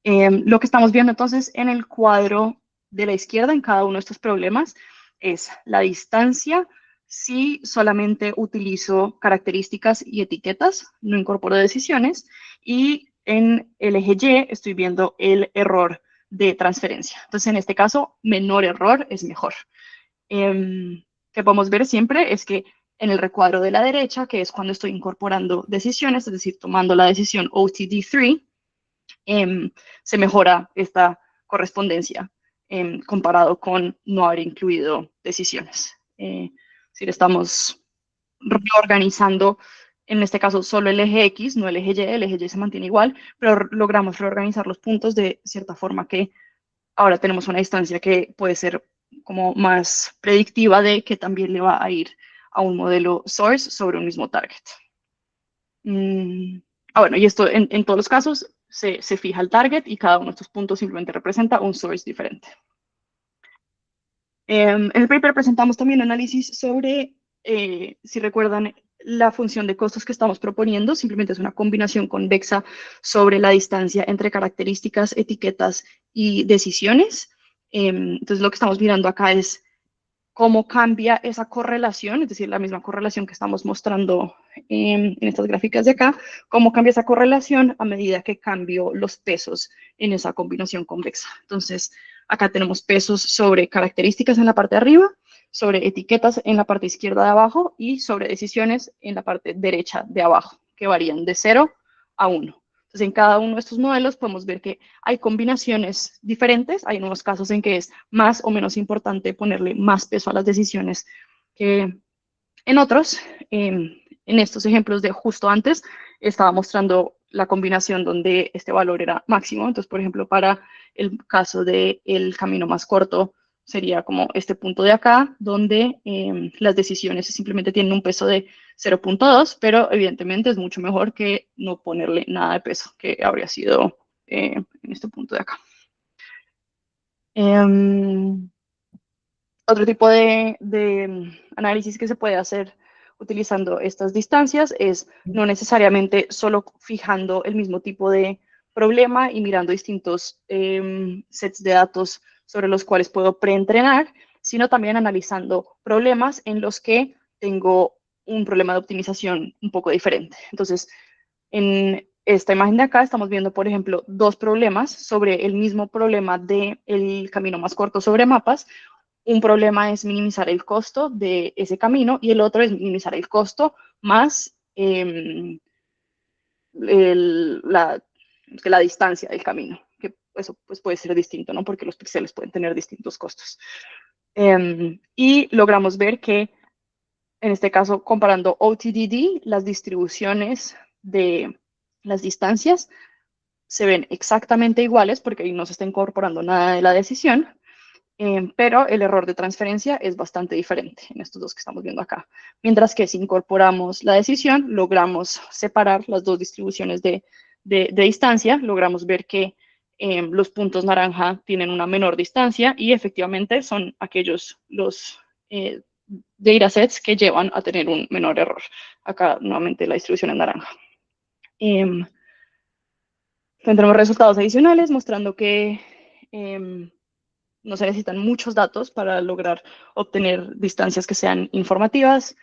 Lo que estamos viendo entonces en el cuadro de la izquierda en cada uno de estos problemas es la distancia si solamente utilizo características y etiquetas, no incorporo decisiones, y en el eje Y estoy viendo el error de transferencia. Entonces, en este caso, menor error es mejor. Que podemos ver siempre es que en el recuadro de la derecha, que es cuando estoy incorporando decisiones, es decir, tomando la decisión OTD3, se mejora esta correspondencia comparado con no haber incluido decisiones. Si estamos reorganizando, en este caso, solo el eje X, no el eje Y se mantiene igual, pero logramos reorganizar los puntos de cierta forma que ahora tenemos una distancia que puede ser como más predictiva de que también le va a ir a un modelo source sobre un mismo target. Bueno, y esto en todos los casos se fija el target y cada uno de estos puntos simplemente representa un source diferente. En el paper presentamos también análisis sobre, si recuerdan, la función de costos que estamos proponiendo, simplemente es una combinación convexa sobre la distancia entre características, etiquetas y decisiones. Entonces, lo que estamos mirando acá es cómo cambia esa correlación, es decir, la misma correlación que estamos mostrando en estas gráficas de acá, cómo cambia esa correlación a medida que cambio los pesos en esa combinación convexa. Entonces, acá tenemos pesos sobre características en la parte de arriba, sobre etiquetas en la parte izquierda de abajo y sobre decisiones en la parte derecha de abajo, que varían de 0 a 1. Entonces, en cada uno de estos modelos podemos ver que hay combinaciones diferentes. Hay unos casos en que es más o menos importante ponerle más peso a las decisiones que en otros. En estos ejemplos de justo antes, estaba mostrando la combinación donde este valor era máximo. Entonces, por ejemplo, para el caso del camino más corto, sería como este punto de acá, donde las decisiones simplemente tienen un peso de 0.2, pero evidentemente es mucho mejor que no ponerle nada de peso, que habría sido en este punto de acá. Otro tipo de análisis que se puede hacer utilizando estas distancias es no necesariamente solo fijando el mismo tipo de problema y mirando distintos sets de datos sobre los cuales puedo preentrenar, sino también analizando problemas en los que tengo un problema de optimización un poco diferente. Entonces, en esta imagen de acá estamos viendo, por ejemplo, 2 problemas sobre el mismo problema del camino más corto sobre mapas. un problema es minimizar el costo de ese camino y el otro es minimizar el costo más la distancia del camino, que eso pues, puede ser distinto, ¿no? Porque los píxeles pueden tener distintos costos. Y logramos ver que, en este caso, comparando OTDD, las distribuciones de las distancias se ven exactamente iguales, porque ahí no se está incorporando nada de la decisión, pero el error de transferencia es bastante diferente en estos dos que estamos viendo acá. Mientras que si incorporamos la decisión, logramos separar las dos distribuciones de distancia, logramos ver que los puntos naranja tienen una menor distancia y efectivamente son aquellos los datasets que llevan a tener un menor error. Acá nuevamente la distribución es naranja. Tendremos resultados adicionales mostrando que no se necesitan muchos datos para lograr obtener distancias que sean informativas.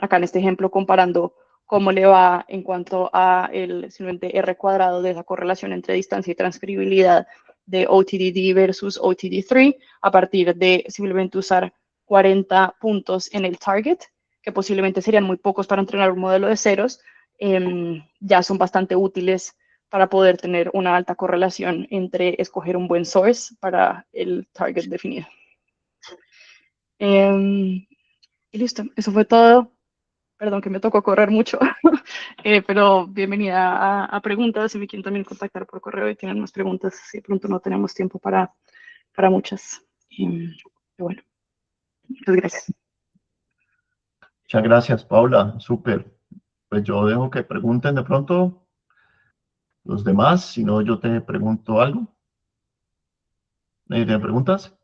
Acá en este ejemplo comparando cómo le va en cuanto a el simplemente R cuadrado de esa correlación entre distancia y transferibilidad de OTDD versus OTD3 a partir de simplemente usar 40 puntos en el target, que posiblemente serían muy pocos para entrenar un modelo de ceros, ya son bastante útiles para poder tener una alta correlación entre escoger un buen source para el target definido. Y listo, eso fue todo. Perdón que me tocó correr mucho, pero bienvenida a preguntas. Si me quieren también contactar por correo y tienen más preguntas, si de pronto no tenemos tiempo para muchas. Bueno, muchas gracias. Muchas gracias, Paula. Súper. Pues yo dejo que pregunten de pronto los demás, si no yo te pregunto algo. ¿Nadie tiene preguntas?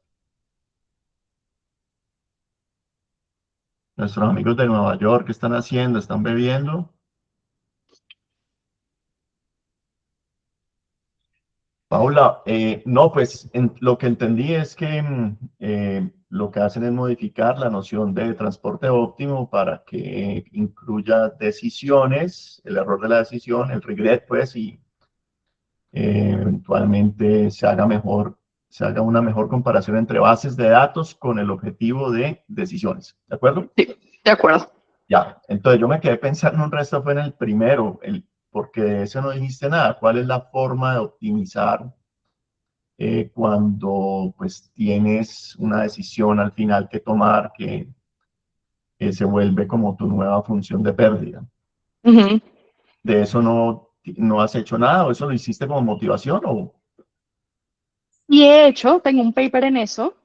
Nuestros amigos de Nueva York, ¿qué están haciendo? ¿Están bebiendo? Paula, no, pues lo que entendí es que lo que hacen es modificar la noción de transporte óptimo para que incluya decisiones, el error de la decisión, el regret, pues, y eventualmente se haga una mejor comparación entre bases de datos con el objetivo de decisiones. ¿De acuerdo? Sí, de acuerdo. Ya, entonces yo me quedé pensando un resto fue en el primero, porque de eso no dijiste nada. ¿Cuál es la forma de optimizar cuando pues tienes una decisión al final que tomar que se vuelve como tu nueva función de pérdida? ¿De eso no has hecho nada o eso lo hiciste como motivación o...? Y de hecho, tengo un paper en eso.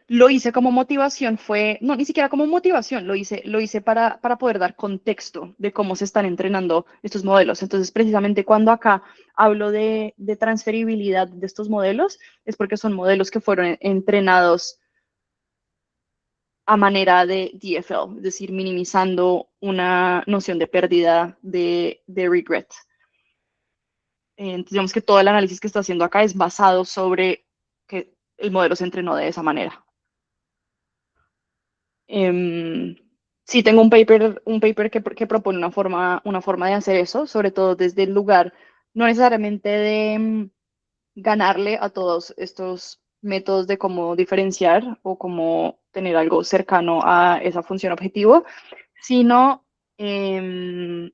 Lo hice como motivación, no, ni siquiera como motivación, lo hice para poder dar contexto de cómo se están entrenando estos modelos. Entonces, precisamente cuando acá hablo de transferibilidad de estos modelos, es porque son modelos que fueron entrenados a manera de DFL, es decir, minimizando una noción de pérdida de regret. Entonces, digamos que todo el análisis que está haciendo acá es basado sobre que el modelo se entrenó de esa manera. Sí, tengo un paper que propone una forma de hacer eso, sobre todo desde el lugar, no necesariamente de ganarle a todos estos métodos de cómo diferenciar o cómo tener algo cercano a esa función objetivo, sino desde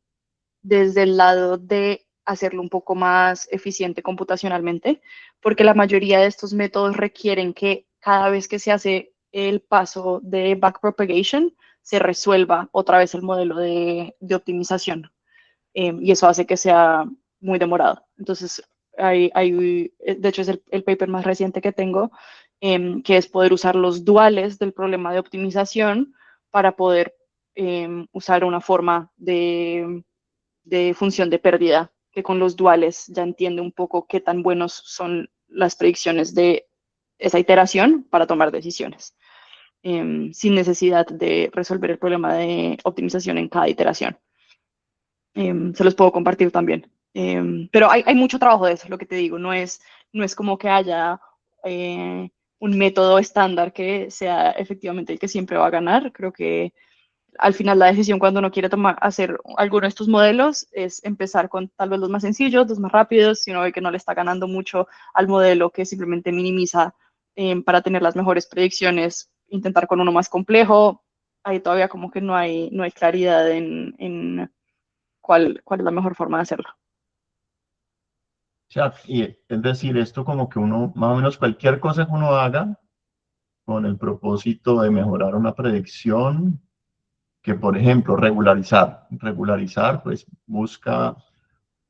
el lado de hacerlo un poco más eficiente computacionalmente, porque la mayoría de estos métodos requieren que cada vez que se hace el paso de backpropagation, se resuelva otra vez el modelo de optimización. Y eso hace que sea muy demorado. Entonces, de hecho, es el paper más reciente que tengo, que es poder usar los duales del problema de optimización para poder usar una forma de función de pérdida, que con los duales ya entiende un poco qué tan buenos son las predicciones de esa iteración para tomar decisiones, sin necesidad de resolver el problema de optimización en cada iteración. Se los puedo compartir también. Pero hay mucho trabajo de eso, lo que te digo, no es como que haya un método estándar que sea efectivamente el que siempre va a ganar. Creo que al final la decisión cuando uno quiere hacer alguno de estos modelos es empezar con tal vez los más sencillos, los más rápidos, si uno ve que no le está ganando mucho al modelo que simplemente minimiza para tener las mejores predicciones, intentar con uno más complejo. Ahí todavía como que no hay claridad en cuál es la mejor forma de hacerlo. O sea, y es decir, esto como que uno, más o menos cualquier cosa que uno haga con el propósito de mejorar una predicción, que por ejemplo, regularizar, pues busca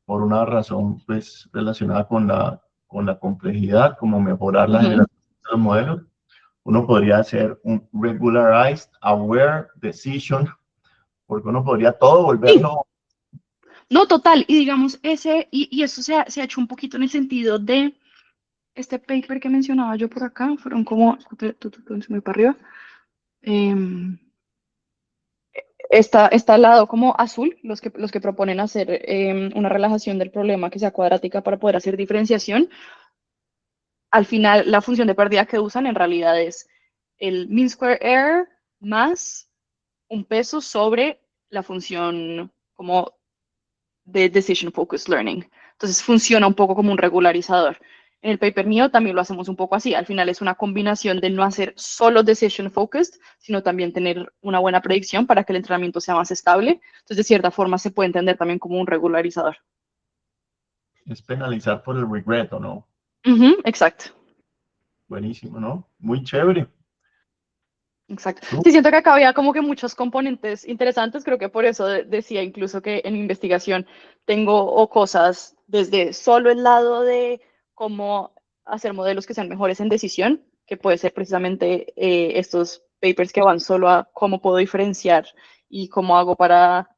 por una razón pues relacionada con la complejidad, como mejorar la generación de los modelos. Uno podría hacer un regularized aware decision, porque uno podría todo volverlo. No, total, y digamos, y eso se ha hecho un poquito en el sentido de este paper que mencionaba yo por acá, fueron como, muy para arriba, está al lado como azul, los que proponen hacer una relajación del problema que sea cuadrática para poder hacer diferenciación. Al final, la función de pérdida que usan en realidad es el mean square error más un peso sobre la función como de Decision Focused Learning. Entonces funciona un poco como un regularizador. En el paper mío también lo hacemos un poco así. Al final es una combinación de no hacer solo Decision Focused, sino también tener una buena predicción para que el entrenamiento sea más estable. Entonces, de cierta forma, se puede entender también como un regularizador. Es penalizar por el regret, ¿o no? Exacto. Buenísimo, ¿no? Muy chévere. Exacto. Sí, siento que acá había como que muchos componentes interesantes, creo que por eso decía incluso que en mi investigación tengo cosas desde solo el lado de cómo hacer modelos que sean mejores en decisión, que puede ser precisamente estos papers que van solo a cómo puedo diferenciar y cómo hago para,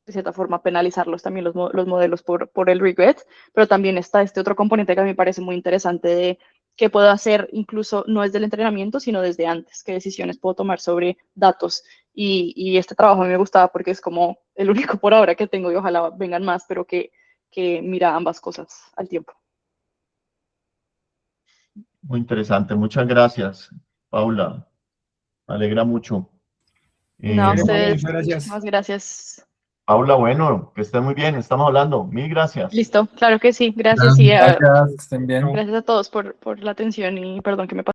de cierta forma, penalizarlos también los modelos por el regret, pero también está este otro componente que a mí me parece muy interesante de qué puedo hacer incluso no desde el entrenamiento, sino desde antes, qué decisiones puedo tomar sobre datos. Y este trabajo a mí me gustaba porque es como el único por ahora que tengo y ojalá vengan más, pero que mira ambas cosas al tiempo. Muy interesante. Muchas gracias, Paula. Me alegra mucho. No, ustedes, Muchas gracias. muchísimas gracias. Paula, bueno, que estés muy bien. Estamos hablando. Mil gracias. Listo, claro que sí. Gracias y Gracias, estén bien. gracias a todos por la atención y perdón que me pasé.